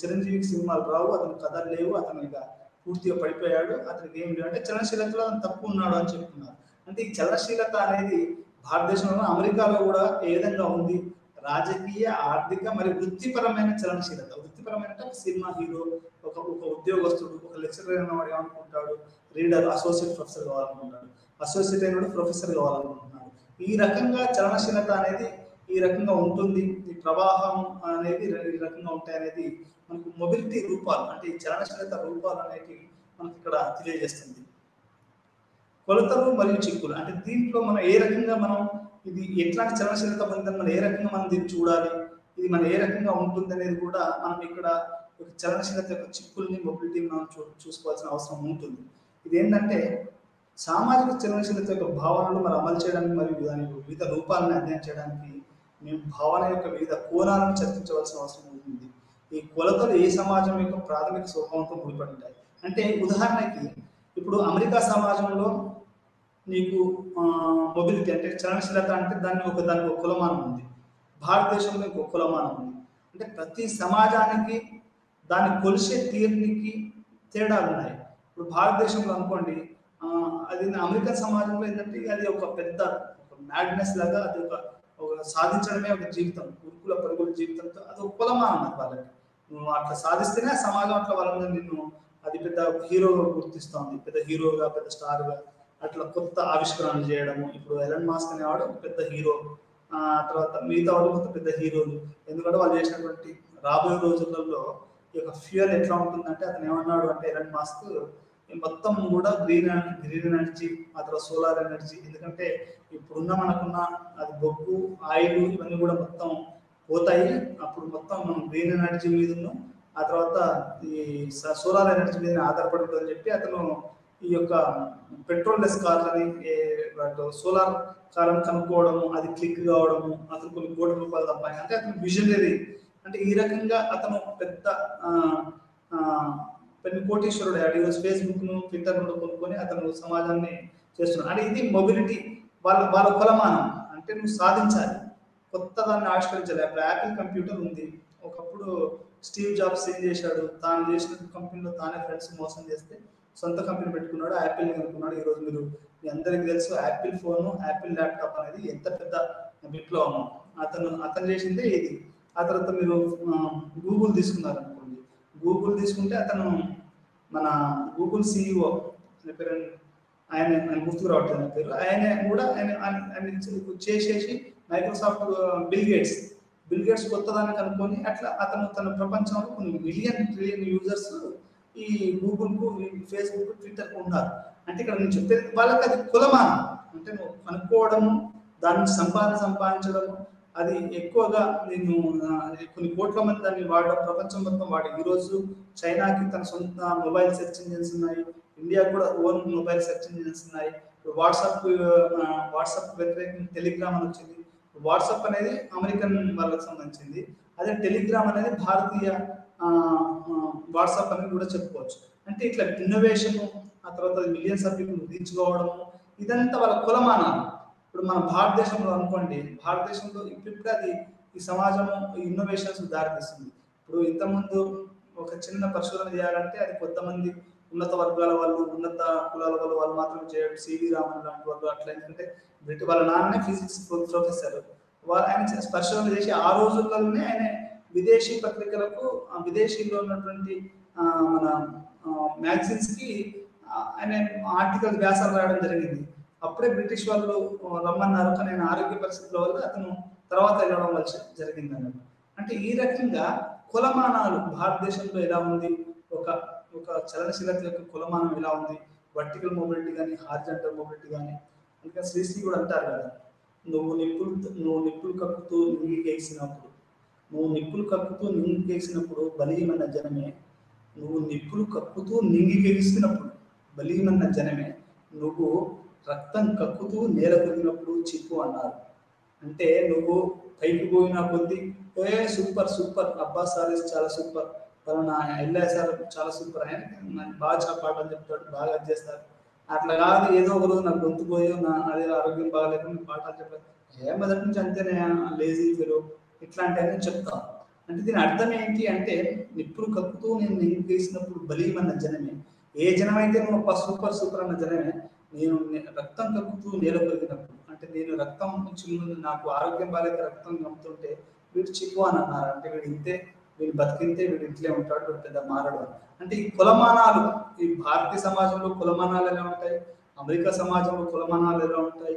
చిరంజీవికి సినిమాలు రావు, అతను కథలు లేవు, అతను ఇక పూర్తిగా పడిపోయాడు, అతనికి ఏం లేదు అంటే చలనశీలతలో అతను తక్కువ ఉన్నాడు అని చెప్తున్నారు. అంటే ఈ చలనశీలత అనేది భారతదేశంలో, అమెరికాలో కూడా ఏ విధంగా ఉంది, రాజకీయ, ఆర్థిక మరియు వృత్తిపరమైన చలనశీలత. వృత్తిపరమైన అంటే ఒక సినిమా హీరో, ఒక ఉద్యోగస్తుడు, ఒక లెక్చరర్ అయిన వాడు ఏమనుకుంటాడు, రీడర్ అసోసియేట్ ప్రొఫెసర్ కావాలనుకుంటాడు, అసోసియేట్ అయిన ప్రొఫెసర్ కావాలనుకుంటున్నాడు. ఈ రకంగా చలనశీలత అనేది ఈ రకంగా ఉంటుంది, ఈ ప్రవాహం అనేది ఈ రకంగా ఉంటాయి అనేది మనకు మొబిలిటీ రూపాలు, అంటే ఈ చలనశీలత రూపాలు అనేవి మనకి ఇక్కడ తెలియజేస్తుంది. కొలతలు మరియు చిక్కులు, అంటే దీంట్లో మనం ఏ రకంగా మనం ఇది ఎట్లాంటి చలనశీలత పొందని మనం ఏ రకంగా మనం దీన్ని చూడాలి, ఇది మనం ఏ రకంగా ఉంటుంది అనేది కూడా మనం ఇక్కడ చలనశీలత యొక్క చిక్కుల్ని, మొబిలిటీని మనం చూసుకోవాల్సిన అవసరం ఉంటుంది. ఇది ఏంటంటే సామాజిక చలనశీలత యొక్క భావనలు మనం అమలు చేయడానికి మరియు దాని వివిధ రూపాలను అధ్యయనం చేయడానికి మేము భావన యొక్క వివిధ కోణాలను చర్చించవలసిన అవసరం ఉంటుంది. ఈ కొలతలు ఏ సమాజం యొక్క ప్రాథమిక స్వభావంతో ముడిపడి ఉంటాయి. అంటే ఉదాహరణకి ఇప్పుడు అమెరికా సమాజంలో నీకు మొబిలిటీ అంటే చలనశీలత అంటే దానికి ఒక కులమానం ఉంది, భారతదేశంలో ఇంకొక కులమానం ఉంది. అంటే ప్రతి సమాజానికి దాన్ని కొలిసే తీరునికి తేడాలు ఉన్నాయి. ఇప్పుడు భారతదేశంలో అనుకోండి, అది అమెరికన్ సమాజంలో ఏంటంటే అది ఒక పెద్ద మ్యాడ్నెస్ లాగా, అది ఒక సాధించడమే ఒక జీవితం, ఉరుకుల పరుగుల జీవితంతో అది ఒక కులమానం అన్నది వాళ్ళకి. నువ్వు అట్లా సాధిస్తేనే సమాజం అట్లా వాళ్ళ మీద నిన్ను అది పెద్ద హీరోగా గుర్తిస్తుంది, పెద్ద హీరోగా, పెద్ద స్టార్గా, అట్లా కొత్త ఆవిష్కరణలు చేయడము. ఇప్పుడు ఎలన్ మాస్క్ అనేవాడు పెద్ద హీరో, తర్వాత మిగతా వాళ్ళు కొత్త పెద్ద హీరోలు. ఎందుకంటే వాళ్ళు చేసినటువంటి రాబోయే రోజులలో ఈ యొక్క ఫ్యూయల్ ఎట్లా ఉంటుందంటే, అతను ఏమన్నాడు అంటే ఎలన్ మాస్క్ మొత్తం కూడా గ్రీన్ ఎనర్జీ, ఆ తర్వాత సోలార్ ఎనర్జీ. ఎందుకంటే ఇప్పుడున్న మనకున్న అది బొగ్గు, ఆయిల్ ఇవన్నీ కూడా మొత్తం పోతాయి, అప్పుడు మొత్తం మనం గ్రీన్ ఎనర్జీ మీద, ఆ తర్వాత ఈ సోలార్ ఎనర్జీ మీద ఆధారపడి ఉంటుందని చెప్పి అతను ఈ యొక్క పెట్రోల్ లెస్ కార్లని, సోలార్ కార్లను కనుక్కోవడము, అది క్లిక్ కావడము, అతను కొన్ని కోట్ల రూపాయలు తప్పాయి. అంటే అతను విజనరీ. అంటే ఈ రకంగా అతను పెద్ద పెద్ద కోటీశ్వరుడు అయ్యాడు. ఈరోజు ఫేస్బుక్ను ట్విట్టర్ను కొనుక్కొని అతను సమాజాన్ని చేస్తున్నాడు. అంటే ఇది మొబిలిటీ, వాళ్ళ వాళ్ళ కొలమానం. అంటే నువ్వు సాధించాలి, కొత్త దాన్ని ఆవిష్కరించాలి. అప్పుడు యాపిల్ కంప్యూటర్ ఉంది. ఒకప్పుడు స్టీవ్ జాబ్స్ ఏం చేశాడు, తాను చేసిన కంపెనీలో తానే ఫ్రెండ్స్ మోసం చేస్తే సొంత కంపెనీ పెట్టుకున్నాడు, యాపిల్ కనుక్కున్నాడు. ఈరోజు మీ అందరికీ తెలుసు యాపిల్ ఫోను, యాపిల్ ల్యాప్టాప్ అనేది ఎంత పెద్ద విప్లవం. అతను చేసిందే ఇది. ఆ తర్వాత మీరు గూగుల్ తీసుకున్నారు అనుకోండి. గూగుల్ తీసుకుంటే అతను మన గూగుల్ సిఇఓ పేరు, ఆయన గుర్తుకు రావట్లేదు నా పేరు. ఆయన కూడా ఆయన చేసేసి మైక్రోసాఫ్ట్ బిల్ గేట్స్ కొత్తదాన్ని కనుక్కొని అట్లా అతను తన ప్రపంచంలో కొన్ని ట్రిలియన్ యూజర్స్ ఈ గూగుల్కు, ఫేస్బుక్, ట్విట్టర్కు ఉన్నారు. అంటే ఇక్కడ నేను చెప్పేది వాళ్ళకి అది కులమానం. అంటే నువ్వు కనుక్కోవడము, దాన్ని సంపాదించడము, అది ఎక్కువగా నేను కొన్ని కోట్ల మంది దాన్ని వాడడం, ప్రపంచం మొత్తం వాడి. ఈరోజు చైనాకి తన సొంత మొబైల్ సెర్చ్ ఇంజిన్స్ ఉన్నాయి, ఇండియా కూడా ఓన్ మొబైల్ సెర్చ్ ఇంజిన్స్ ఉన్నాయి. వాట్సాప్ వ్యతిరేకంగా టెలిగ్రామ్ అని వచ్చింది. వాట్సాప్ అనేది అమెరికన్ వాళ్ళకి సంబంధించింది, అదే టెలిగ్రామ్ అనేది భారతీయ వాట్సాప్ అనేది కూడా చెప్పుకోవచ్చు. అంటే ఇట్లా ఇన్నోవేషన్, ఆ తర్వాత మిలియన్స్ ఆఫ్ పీపుల్ తీర్చుకోవడము, ఇదంతా వాళ్ళ కులమానాలు. ఇప్పుడు మన భారతదేశంలో అనుకోండి, భారతదేశంలో ఇప్పుడు అది ఈ సమాజము ఇన్నోవేషన్స్ దారితీస్తుంది. ఇప్పుడు ఇంతకుముందు ఒక చిన్న పరిశోధన చేయాలంటే అది కొంతమంది ఉన్నత వర్గాల వాళ్ళు, ఉన్నత కులాల వాళ్ళు మాత్రం చేయడం. సివి రామన్ లాంటి వాళ్ళు అట్లా. ఎందుకంటే వాళ్ళ నాన్నే ఫిజిక్స్ ప్రొఫెసర్, ఆయన పరిశోధన చేసి ఆ రోజుల్లోనే ఆయన విదేశీ పత్రికలకు, విదేశీలో ఉన్నటువంటి మన మ్యాగజైన్స్ కి ఆయన ఆర్టికల్ వ్యాసాలు రాయడం జరిగింది. అప్పుడే బ్రిటిష్ వాళ్ళు రమ్మన్నారు, కానీ ఆయన ఆరోగ్య పరిస్థితుల వల్ల అతను తర్వాత వెళ్ళడం వలసి జరిగింది అన్నమాట. అంటే ఈ రకంగా కులమానాలు భారతదేశంలో ఎలా ఉంది, ఒక చలనశీలత యొక్క కులమానం ఎలా ఉంది, వర్టికల్ మొబిలిటీ కానీ, హారిజాంటల్ మొబిలిటీ కానీ. అందుకని శ్రీశ్రీ కూడా అంటారు కదా, నువ్వు నిప్పులు కక్కుతూ నింగికేసినప్పుడు బలీయమన్న జనమే, నువ్వు నిప్పులు కక్కుతూ నింగికేసినప్పుడు బలీయమన్న జనమే, నువ్వు రక్తం కక్కుతూ నేల కొరిగినప్పుడు చిప్పు అన్నారు. అంటే నువ్వు పైకి పోయినా కొద్ది సూపర్ అబ్బా సార్ చాలా సూపర్, పలానా ఎల్ఐ సార్ చాలా సూపర్, ఆయన బాగా పాటలు చెప్తాడు, బాగా అది చేస్తారు. అట్లా కాదు ఏదో ఒక రోజు నాకు గొంతు పోయో, అదే ఆరోగ్యం బాగాలేకుండా పాఠాలు చెప్పారు, మొదటి నుంచి అంతేనే లేజీ ఫీలో ఇట్లాంటి అని చెప్తాను. అంటే దీని అర్థం ఏంటి అంటే, నిప్పులు కక్కుతూ నేను నింగికేసినప్పుడు బలీయమన్న జనమే, ఏ జనమైతే నువ్వు సూపర్ అన్న జనమే, నేను రక్తం కక్కుతూ నేల కొరిగినప్పుడు, అంటే నేను రక్తం చిల్లు, నాకు ఆరోగ్యం బాగాలేక రక్తం కమ్ముతుంటే వీడు చిక్కు అని అన్నారు. అంటే వీడు ఇంతే, వీడు బతికింతే, వీడు ఇంట్లో ఉంటాడు, వీడు పెద్ద మారడు. అంటే ఈ కులమానాలు, ఈ భారతీయ సమాజంలో కులమానాలు ఎలా ఉంటాయి, అమెరికా సమాజంలో కులమానాలు ఎలా ఉంటాయి,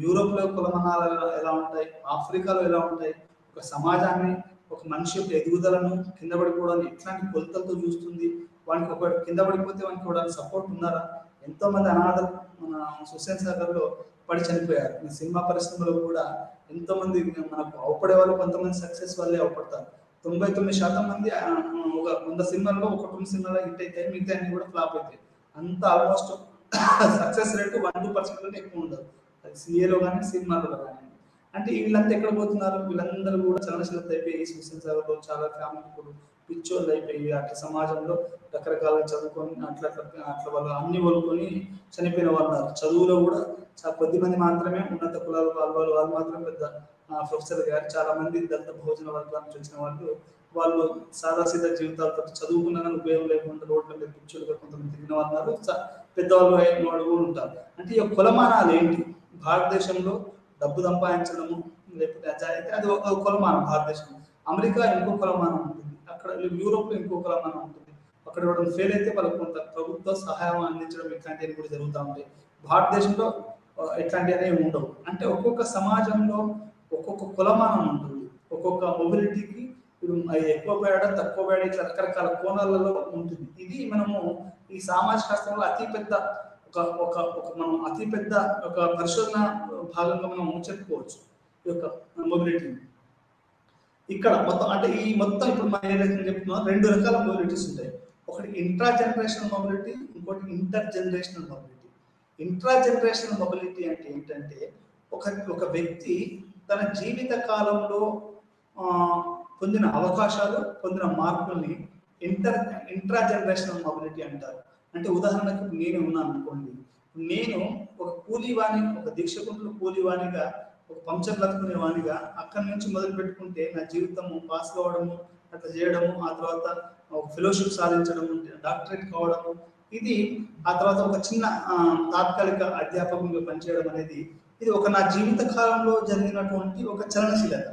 యూరోప్లో కులమానాలు ఎలా ఉంటాయి, ఆఫ్రికాలో ఎలా ఉంటాయి, ఒక సమాజాన్ని, ఒక మనిషి యొక్క ఎదుగుదలను, కింద పడిపోవడాన్ని ఇట్లాంటి కొలతలతో చూస్తుంది. వానికి ఒక కింద పడిపోతే వానికి కూడా సపోర్ట్ ఉన్నారా? ఎంతో మంది అనాథలు మన హుస్సేన్ సాగర్లో పడి చనిపోయారు. సినిమా పరిశ్రమలో కూడా ఎంతో మంది మనకు అవపడే వాళ్ళు, కొంతమంది సక్సెస్ వల్లే అవపడతారు. 99% మంది ఒక 100 సినిమాల్లో 1-2 సినిమాలో హిట్ అయితే మిగతా అన్ని కూడా ఫ్లాప్ అవుతాయి. అంత ఆల్మోస్ట్ సక్సెస్ రేట్ 1-2% ఎక్కువ ఉండదు, అది సిఏలో కానీ సినిమాలో కానీ. అంటే వీళ్ళంతా ఎక్కడ పోతున్నారు? వీళ్ళందరూ కూడా చలనశీలత అయిపోయి హుస్సేన్ సాగర్లో చాలా ఫ్యామిలీ ఇప్పుడు పిచ్చోళ్ళు అయిపోయి అట్లా సమాజంలో రకరకాలుగా చదువుకొని అట్లా వాళ్ళు అన్ని వదులుకొని చనిపోయిన వాళ్ళు ఉన్నారు. చదువులో కూడా చాలా కొద్ది మంది మాత్రమే ఉన్నత కులాలు వాళ్ళు మాత్రం పెద్ద ప్రొఫెసర్ గారు. చాలా మంది దళిత భోజన వర్గాల నుంచి వచ్చిన వాళ్ళు సాదాసీద జీవితాలతో చదువుకున్నా కానీ ఉపయోగం లేకుండా రోడ్ల మీద పిచ్చోళ్ళుగా కొంతమంది తిరిగిన వాళ్ళు ఉన్నారు, పెద్దవాళ్ళు అయిన వాళ్ళు కూడా ఉంటారు. అంటే ఈ కులమానాలు ఏంటి? భారతదేశంలో డబ్బు సంపాదించడము, లేకపోతే అది ఒక కులమానం భారతదేశంలో. అమెరికా ఇంకో కులమానం ఉంటుంది, అక్కడ యూరోప్లో ఇంకో కులమానం ఉంటుంది. అక్కడ ఎవరైనా ఫెయిల్ అయితే వాళ్ళకు కొంత ప్రభుత్వ సహాయం అందించడం ఇట్లాంటివి కూడా జరుగుతూ ఉంటాయి. భారతదేశంలో ఇట్లాంటివి అనేవి ఉండవు. అంటే ఒక్కొక్క సమాజంలో ఒక్కొక్క కులమానం ఉంటుంది, ఒక్కొక్క మొబిలిటీకి ఎక్కువ పేడ తక్కువ పేడ ఇట్లా రకరకాల కోణాలలో ఉంటుంది. ఇది మనము ఈ సామాజిక శాస్త్రంలో అతిపెద్ద ఒక పరిశోధన భాగంగా మనం చెప్పుకోవచ్చు ఈ యొక్క మొబిలిటీని. ఇక్కడ మొత్తం అంటే ఈ మొత్తం ఇప్పుడు మనం ఏదైతే చెప్తున్నాం 2 రకాల మొబిలిటీస్ ఉంటాయి. ఒకటి ఇంట్రా జనరేషనల్ మొబిలిటీ, ఇంకోటి inter generational mobility. Intra generational mobility అంటే ఏంటంటే, ఒక వ్యక్తి తన జీవిత కాలంలో పొందిన అవకాశాలు, పొందిన మార్పుల్ని ఇంటర్ ఇంట్రా జనరేషనల్ మొబిలిటీ అంటారు. అంటే ఉదాహరణకు నేను ఉన్నాను అనుకోండి, నేను ఒక కూలీవాణి, ఒక దీక్షకుంటున్న కూలీవాణిగా, ఒక పంచర్ లతుకునే వాణిగా అక్కడి నుంచి మొదలు పెట్టుకుంటే నా జీవితము పాస్ కావడము, అట్లా చేయడము, ఆ తర్వాత ఒక ఫెలోషిప్ సాధించడము, డాక్టరేట్ కావడము, ఇది ఆ తర్వాత ఒక చిన్న తాత్కాలిక అధ్యాపకంగా పనిచేయడం అనేది ఇది ఒక నా జీవిత కాలంలో జరిగినటువంటి ఒక చలనశీలత.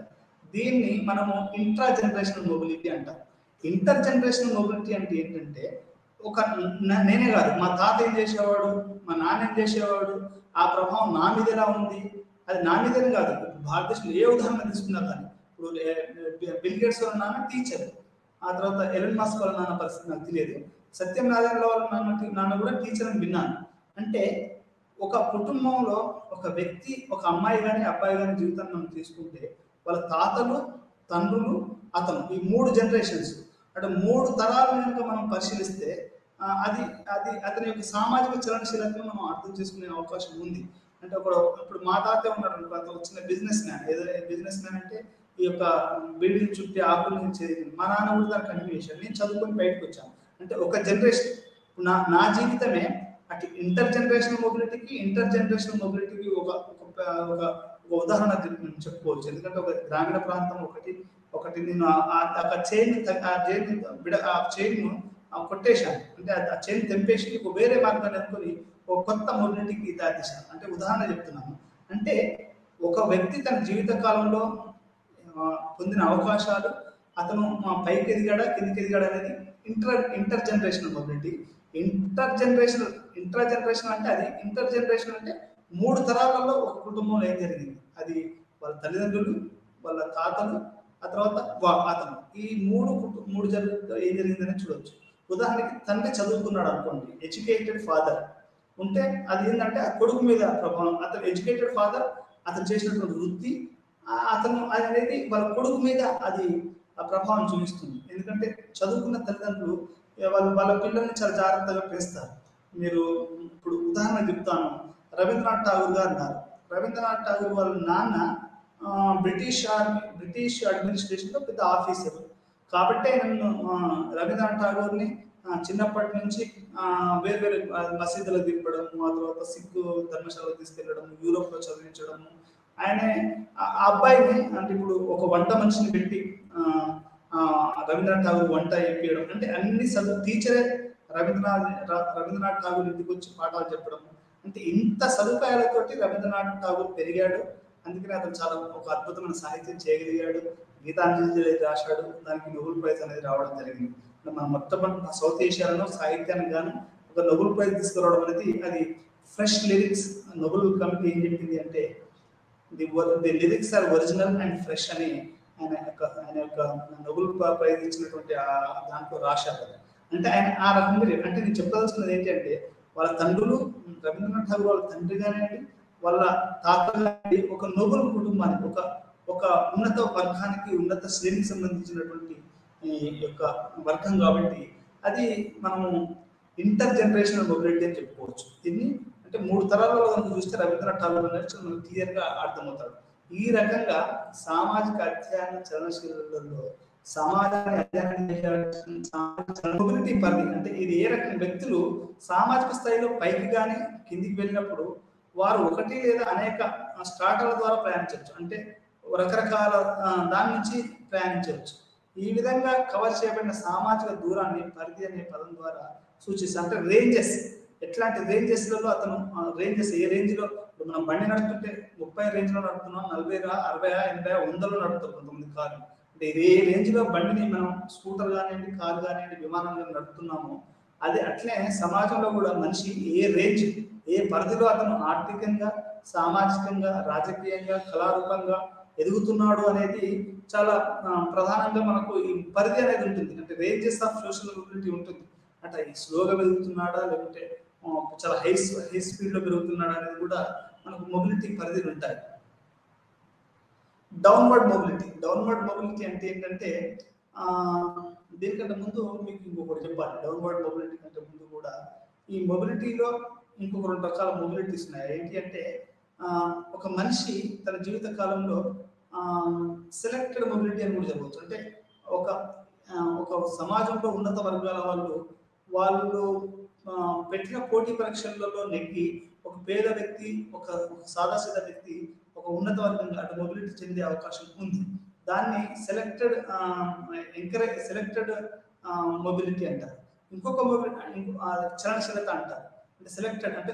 దీన్ని మనము ఇంట్రా జనరేషనల్ మొబిలిటీ అంటాం. ఇంటర్ జనరేషనల్ మొబిలిటీ అంటే ఏంటంటే ఒక నేనే కాదు, మా తాత ఏం చేసేవాడు, మా నాన్న ఏం చేసేవాడు, ఆ ప్రభావం నా మీద ఎలా ఉంది, అది నా మీదనే కాదు. భారతదేశంలో ఏ ఉదాహరణ తీసుకున్నా కానీ ఇప్పుడు బిల్ గేట్స్ వాళ్ళ నాన్న టీచర్, ఆ తర్వాత ఎలన్ మస్క్ వాళ్ళ నాన్న పరిస్థితి నాకు తెలియదు, సత్యం నారాయణ వాళ్ళ నాన్న కూడా టీచర్ అని విన్నాను. అంటే ఒక కుటుంబంలో ఒక వ్యక్తి, ఒక అమ్మాయి కానీ అబ్బాయి కానీ జీవితాన్ని మనం తీసుకుంటే వాళ్ళ తాతలు, తండ్రులు, అతను, ఈ 3 జనరేషన్స్ అంటే 3 తరాల కనుక మనం పరిశీలిస్తే అది అది అతని యొక్క సామాజిక చలనశీలతను మనం అర్థం చేసుకునే అవకాశం ఉంది. అంటే ఇప్పుడు మా తాత ఉన్నాడు అనుకో, అతను చిన్న బిజినెస్ మ్యాన్. ఏదో బిజినెస్ మ్యాన్ అంటే ఈ యొక్క బిల్డింగ్ చుట్టి ఆకుల నుంచి మా నాన్న కూడా దాని కంటిన్యూషన్. నేను చదువుకొని బయటకు వచ్చాను. అంటే ఒక జనరేషన్ నా జీవితమే అటు ఇంటర్ జనరేషనల్ మొబిలిటీకి, ఇంటర్ జనరేషనల్ మొబిలిటీకి ఒక ఒక ఉదాహరణ చెప్పుకోవచ్చు. ఎందుకంటే ఒక గ్రామీణ ప్రాంతం ఒకటి నేను ఆ చైన్ కొట్టేశాను. అంటే ఆ చైన్ తెంపేసి ఒక వేరే మార్గాన్ని అనుకుని ఒక కొత్త మొబిలిటీకి దాచేశాను. అంటే ఉదాహరణ చెప్తున్నాను. అంటే ఒక వ్యక్తి తన జీవిత కాలంలో పొందిన అవకాశాలు, అతను పైకి ఎదిగాడా కిందికి ఎదిగాడా అనేది inter generational mobility. Intra generation అంటే అది ఇంటర్ జనరేషన్ అంటే 3 తరాలలో ఒక కుటుంబంలో ఏం జరిగింది, అది వాళ్ళ తల్లిదండ్రులు, వాళ్ళ తాతలు, ఆ తర్వాత అతను, ఈ 3 ఏం జరిగిందని చూడవచ్చు. ఉదాహరణకి తండ్రి చదువుకున్నాడు అనుకోండి, ఎడ్యుకేటెడ్ ఫాదర్ ఉంటే అది ఏంటంటే ఆ కొడుకు మీద ప్రభావం. అతను ఎడ్యుకేటెడ్ ఫాదర్, అతను చేసినటువంటి వృత్తి, అతను అనేది వాళ్ళ కొడుకు మీద అది ఆ ప్రభావం చూపిస్తుంది. ఎందుకంటే చదువుకున్న తల్లిదండ్రులు వాళ్ళ పిల్లల్ని చాలా జాగ్రత్తగా పెంచుతారు. మీరు ఇప్పుడు ఉదాహరణ చెప్తాను, రవీంద్రనాథ్ ఠాగూర్ గారు అన్నారు. రవీంద్రనాథ్ ఠాగూర్ వాళ్ళ నాన్న బ్రిటిష్ అడ్మినిస్ట్రేషన్లో పెద్ద ఆఫీసర్. కాబట్టే నన్ను రవీంద్రనాథ్ ఠాగూర్ని చిన్నప్పటి నుంచి వేరు మసీదులకు తిప్పడం, ఆ తర్వాత సిక్కు ధర్మశాలకు తీసుకెళ్ళడం, యూరోప్లో చదివించడము. ఆయన ఆ అబ్బాయిని అంటే ఇప్పుడు ఒక వంట మనిషిని పెట్టి రవీంద్రనాథ్ ఠాగూర్ వంట చెప్పడం, అంటే అన్ని టీచరే రవీంద్రనాథ్ ఠాగూర్ ఇంటికి వచ్చి పాఠాలు చెప్పడం. అంటే ఇంత సదుపాయాలతోటి రవీంద్రనాథ్ ఠాగూర్ పెరిగాడు. అందుకని అతను చాలా ఒక అద్భుతమైన సాహిత్యం చేయగలిగాడు. గీతాంజలి రాశాడు, దానికి నోబెల్ ప్రైజ్ అనేది రావడం జరిగింది. మన మొత్తం సౌత్ ఏషియాలో సాహిత్యానికి గాను ఒక నోబెల్ ప్రైజ్ తీసుకురావడం అనేది అది ఫ్రెష్ లిరిక్స్. నోబెల్ కమిటీ ఏం చెప్పింది అంటే the lyrics are original and fresh అని ఆయన యొక్క నోబెల్ ప్రైజ్ ఇచ్చినటువంటి దాంట్లో రాశారు. అంటే ఆయన ఆ రకంగా అంటే నేను చెప్పదలుచుకున్నది ఏంటి అంటే వాళ్ళ తండ్రులు, రవీంద్రనాథ్ ఠాగూర్ వాళ్ళ తండ్రి కానివ్వండి, వాళ్ళ తాత కానివ్వండి, ఒక నోబెల్ కుటుంబానికి, ఒక ఉన్నత వర్గానికి, ఉన్నత శ్రేణికి సంబంధించినటువంటి యొక్క వర్గం. కాబట్టి అది మనము ఇంటర్ జనరేషనల్ మొబిలిటీ అని చెప్పుకోవచ్చు. దీన్ని అంటే 3 తరాలలో కనుక చూస్తే రవీంద్రనాథ్ ఠాగూర్ అనేది మనకు క్లియర్గా అర్థమవుతాడు. ఈ రకంగా సామాజిక అధ్యయన చలనశీలలో సమాజాన్ని అధ్యయనం మొబిలిటీ పరిధి అంటే ఇది ఏ రకమైన వ్యక్తులు సామాజిక స్థాయిలో పైకి కానీ కిందికి వెళ్ళినప్పుడు వారు ఒకటి లేదా అనేక స్టార్టర్ల ద్వారా ప్రయాణించవచ్చు. అంటే రకరకాల దాని నుంచి ప్రయాణించవచ్చు. ఈ విధంగా కవర్ చేయబడిన సామాజిక దూరాన్ని పరిధి అనే పదం ద్వారా సూచిస్తారు. అంటే రేంజెస్, ఎట్లాంటి రేంజెస్లలో అతను రేంజెస్ ఏ రేంజ్లో, మనం బండి నడుపుతుంటే 30 రేంజ్లో నడుపుతున్నాం, 40, 60, 80, 100లో నడుపుతాం కొంతమంది కార్లు. అంటే ఏ రేంజ్లో బండిని మనం స్కూటర్ కానివ్వండి, కారు కానివ్వండి, విమానం కానీ నడుపుతున్నామో అది అట్లే సమాజంలో కూడా మనిషి ఏ పరిధిలో అతను ఆర్థికంగా, సామాజికంగా, రాజకీయంగా, కళారూపంగా ఎదుగుతున్నాడు అనేది చాలా ప్రధానంగా మనకు ఈ పరిధి అనేది ఉంటుంది. అంటే రేంజెస్ ఆఫ్ సోషల్ మొబిలిటీ ఉంటుంది. అంటే స్లోగా పెరుగుతున్నాడా లేకుంటే చాలా హై స్పీడ్లో పెరుగుతున్నాడా అనేది కూడా మనకు మొబిలిటీ పరిధిలు ఉంటాయి. డౌన్వర్డ్ మొబిలిటీ అంటే ఏంటంటే దీనికంటే ముందు మీకు ఇంకొకటి చెప్పాలి. డౌన్వర్డ్ మొబిలిటీ కంటే ముందు కూడా ఈ మొబిలిటీలో ఇంకొక 2 రకాల మొబిలిటీస్ ఉన్నాయి. ఏంటి అంటే ఒక మనిషి తన జీవిత కాలంలో సెలెక్టెడ్ మొబిలిటీ అని కూడా చెప్పవచ్చు. అంటే ఒక ఒక సమాజంలో ఉన్నత వర్గాల వాళ్ళు పెట్టిన పోటీ పరీక్షలలో నెగ్గి ఒక పేద వ్యక్తి, ఒక సాదాసీదా వ్యక్తి ఒక ఉన్నత వర్గంగా అటు మొబిలిటీ చెందే అవకాశం ఉంది. దాన్ని సెలెక్టెడ్ మొబిలిటీ అంటారు. ఇంకొక చలనశీలత అంటారు. అంటే సెలెక్టెడ్ అంటే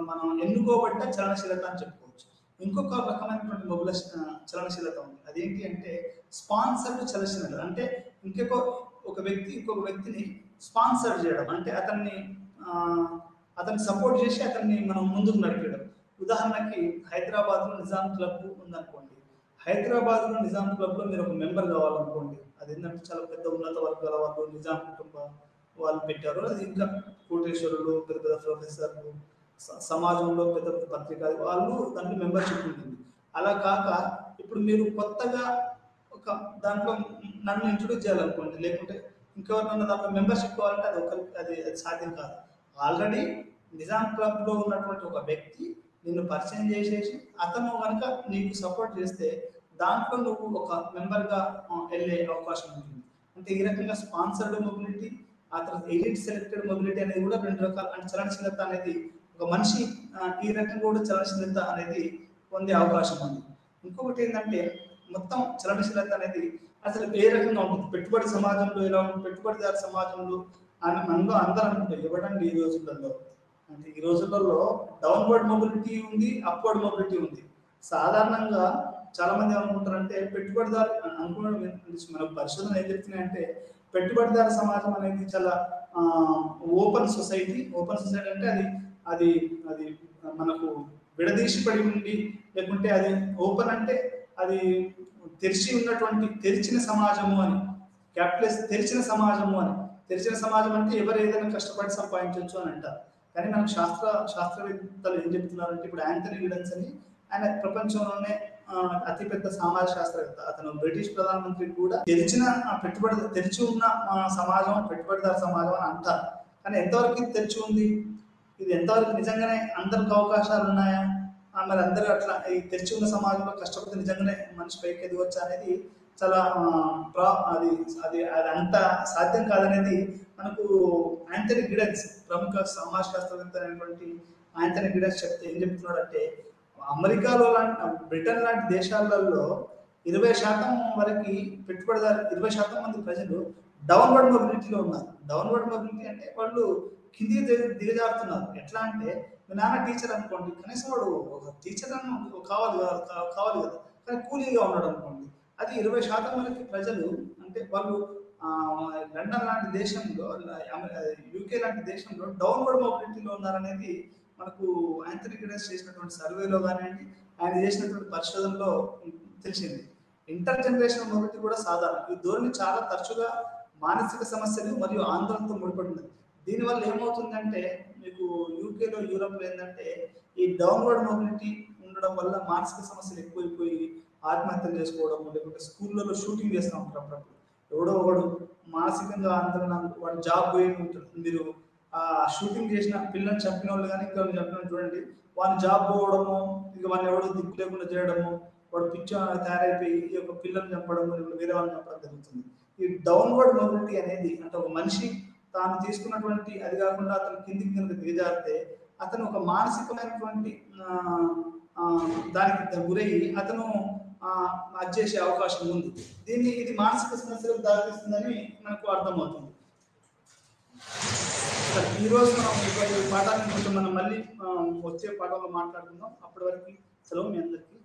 మనం ఎన్నుకోబడ్డ చలనశీలత అని చెప్పుకోవచ్చు. ఇంకొక రకమైనటువంటి చలనశీలత ఉంది. అదేంటి అంటే స్పాన్సర్డ్ చలనశీలత. అంటే ఒక వ్యక్తి ఇంకొక వ్యక్తిని స్పాన్సర్ చేయడం, అంటే అతన్ని సపోర్ట్ చేసి అతన్ని మనం ముందుకు నడిపేయడం. ఉదాహరణకి హైదరాబాద్లో నిజాం క్లబ్ ఉందనుకోండి. హైదరాబాద్లో నిజాం క్లబ్లో మీరు ఒక మెంబర్ కావాలనుకోండి. అది ఏంటంటే చాలా పెద్ద ఉన్నత వర్గాల వాళ్ళు, నిజాం కుటుంబం వాళ్ళు పెట్టారు. అది ఇంకా కోటేశ్వరులు, పెద్ద పెద్ద ప్రొఫెసర్లు, సమాజంలో పెద్ద పెద్ద పత్రికలు వాళ్ళు దాంట్లో మెంబర్షిప్ ఉంటుంది. అలా కాక ఇప్పుడు మీరు కొత్తగా ఒక దాంట్లో నన్ను ఇంట్రొడ్యూస్ చేయాలనుకోండి, లేకుంటే ఇంకెవరినన్నా దాంట్లో మెంబర్షిప్ కావాలంటే అది సాధ్యం కాదు. ఆల్రెడీ నిజాం క్లబ్లో ఉన్నటువంటి ఒక వ్యక్తి నిన్ను పరిచయం చేసేసి అతను కనుక నీకు సపోర్ట్ చేస్తే దాంట్లో నువ్వు ఒక మెంబర్గా వెళ్ళే అవకాశం ఉంటుంది. అంటే ఈ రకంగా స్పాన్సర్డ్ మొబిలిటీ, ఆ తర్వాత ఎలిట్ సెలెక్టెడ్ మొబిలిటీ అనేది కూడా 2 రకాల. అంటే చలనశీలత అనేది ఒక మనిషి ఈ రకంగా కూడా చలనశీలత అనేది పొందే అవకాశం ఉంది. ఇంకొకటి ఏంటంటే మొత్తం చలనశీలత అనేది అసలు ఏ రకంగా ఉంటుంది. పెట్టుబడి సమాజంలో ఎలా ఉంటుంది, పెట్టుబడిదారు సమాజంలో మనలో అందరూ అనుకుంటారు ఇవ్వడండి ఈ రోజులలో. అంటే ఈ రోజులలో డౌన్వర్డ్ మొబిలిటీ ఉంది, అప్వర్డ్ మొబిలిటీ ఉంది. సాధారణంగా చాలా మంది ఏమనుకుంటారంటే పెట్టుబడిదారు అనుకోవడం, మన పరిశోధన ఏం చెప్తున్నాయంటే పెట్టుబడిదారు సమాజం అనేది చాలా ఓపెన్ సొసైటీ. ఓపెన్ సొసైటీ అంటే అది అది మనకు విడదీసి పడి ఉండి, లేకుంటే అది ఓపెన్ అంటే అది తెరిచిన సమాజము అని, క్యాపిటలిస్ట్ తెరిచిన సమాజము అని. తెరిచిన సమాజం అంటే ఎవరు ఏదైనా కష్టపడి సంపాదించవచ్చు అని అంటారు. కానీ మనకు శాస్త్రవేత్తలు ఏం చెప్తున్నారంటే, ఇప్పుడు యాంథనీ గిడెన్స్ అని ఆయన ప్రపంచంలోనే అతిపెద్ద సామాజిక శాస్త్రవేత్త. అతను బ్రిటిష్ ప్రధానమంత్రి కూడా తెరిచి ఉన్న సమాజం పెట్టుబడిదారు సమాజం అని అంటారు. కానీ ఎంతవరకు ఇది తెరిచి ఉంది, ఇది ఎంతవరకు నిజంగానే అందరికి అవకాశాలు ఉన్నాయా, మరి అందరూ అట్లా ఈ తెరిచి ఉన్న సమాజంలో కష్టపడితే నిజంగానే మనిషి పైకి ఎదగవచ్చు అనేది చాలా అది అది అది అంత సాధ్యం కాదనేది మనకు యాంథనీ గిడెన్స్, ప్రముఖ సమాజ శాస్త్రవేత్త అయినటువంటి యాంథనీ గిడెన్స్ ఏం చెప్తున్నాడంటే, అమెరికాలో బ్రిటన్ లాంటి దేశాలలో 20% వరకు పెట్టుబడిదారు 20% మంది ప్రజలు డౌన్వర్డ్ మొబిలిటీలో ఉన్నారు. డౌన్వర్డ్ మొబిలిటీ అంటే వాళ్ళు కిందికి దిగజారుతున్నారు. ఎట్లా అంటే, మీ నాన్న టీచర్ అనుకోండి, కనీసం వాడు ఒక టీచర్ కావాలి కదా, కానీ కూలీగా ఉన్నాడు అనుకోండి. అది 20% వరకు ప్రజలు, అంటే వాళ్ళు లండన్ లాంటి దేశంలో, యూకే లాంటి దేశంలో డౌన్వర్డ్ మొబిలిటీలో ఉన్నారనేది మనకు యాంథనీ గిడెన్స్ చేసినటువంటి సర్వేలో కానివ్వండి, ఆయన చేసినటువంటి పరిశోధనలో తెలిసింది. ఇంటర్ జనరేషన్ మొబిలిటీ కూడా సాధారణ. ఈ ధోరణి చాలా తరచుగా మానసిక సమస్యలు మరియు ఆందోళనతో ముడిపడి ఉంది. దీనివల్ల ఏమవుతుందంటే, మీకు యూకేలో, యూరోప్లో ఏంటంటే ఈ డౌన్వర్డ్ మొబిలిటీ ఉండడం వల్ల మానసిక సమస్యలు ఎక్కువైపోయి ఆత్మహత్యలు చేసుకోవడం, లేకుంటే స్కూళ్ళలో షూటింగ్ చేస్తూ ఉంటారు. అప్పుడప్పుడు ఎవడో ఒకడు మానసికంగా ఆందోళన, వాడు జాబ్ పోయి ఉంటుంది. మీరు ఆ షూటింగ్ చేసిన పిల్లల్ని చంపిన వాళ్ళు కానీ ఇంకా చంపిన చూడండి, వాడిని జాబ్ పోవడము, ఇక వాడిని ఎవడో దిక్కు లేకుండా చేయడము, వాడు పిచ్చ తయారైపోయి ఈ యొక్క పిల్లల్ని చంపడము, వేరే వాళ్ళని చంపడం జరుగుతుంది. ఈ డౌన్వర్డ్ మొబిలిటీ అనేది అంటే ఒక మనిషి తాను తీసుకున్నటువంటి, అది కాకుండా అతను కిందికి దిగజారితే అతను ఒక మానసికమైనటువంటి దానికి గురయ్యి అతను అది చేసే అవకాశం ఉంది. ఇది మానసిక సమస్యలకు దారితీస్తుందని మనకు అర్థమవుతుంది. ఈరోజు మనం ఈ పాఠాన్ని కొంచెం మనం మళ్ళీ వచ్చే పాఠంలో మాట్లాడుకుందాం. అప్పటి వరకు సెలవు మీ అందరికీ.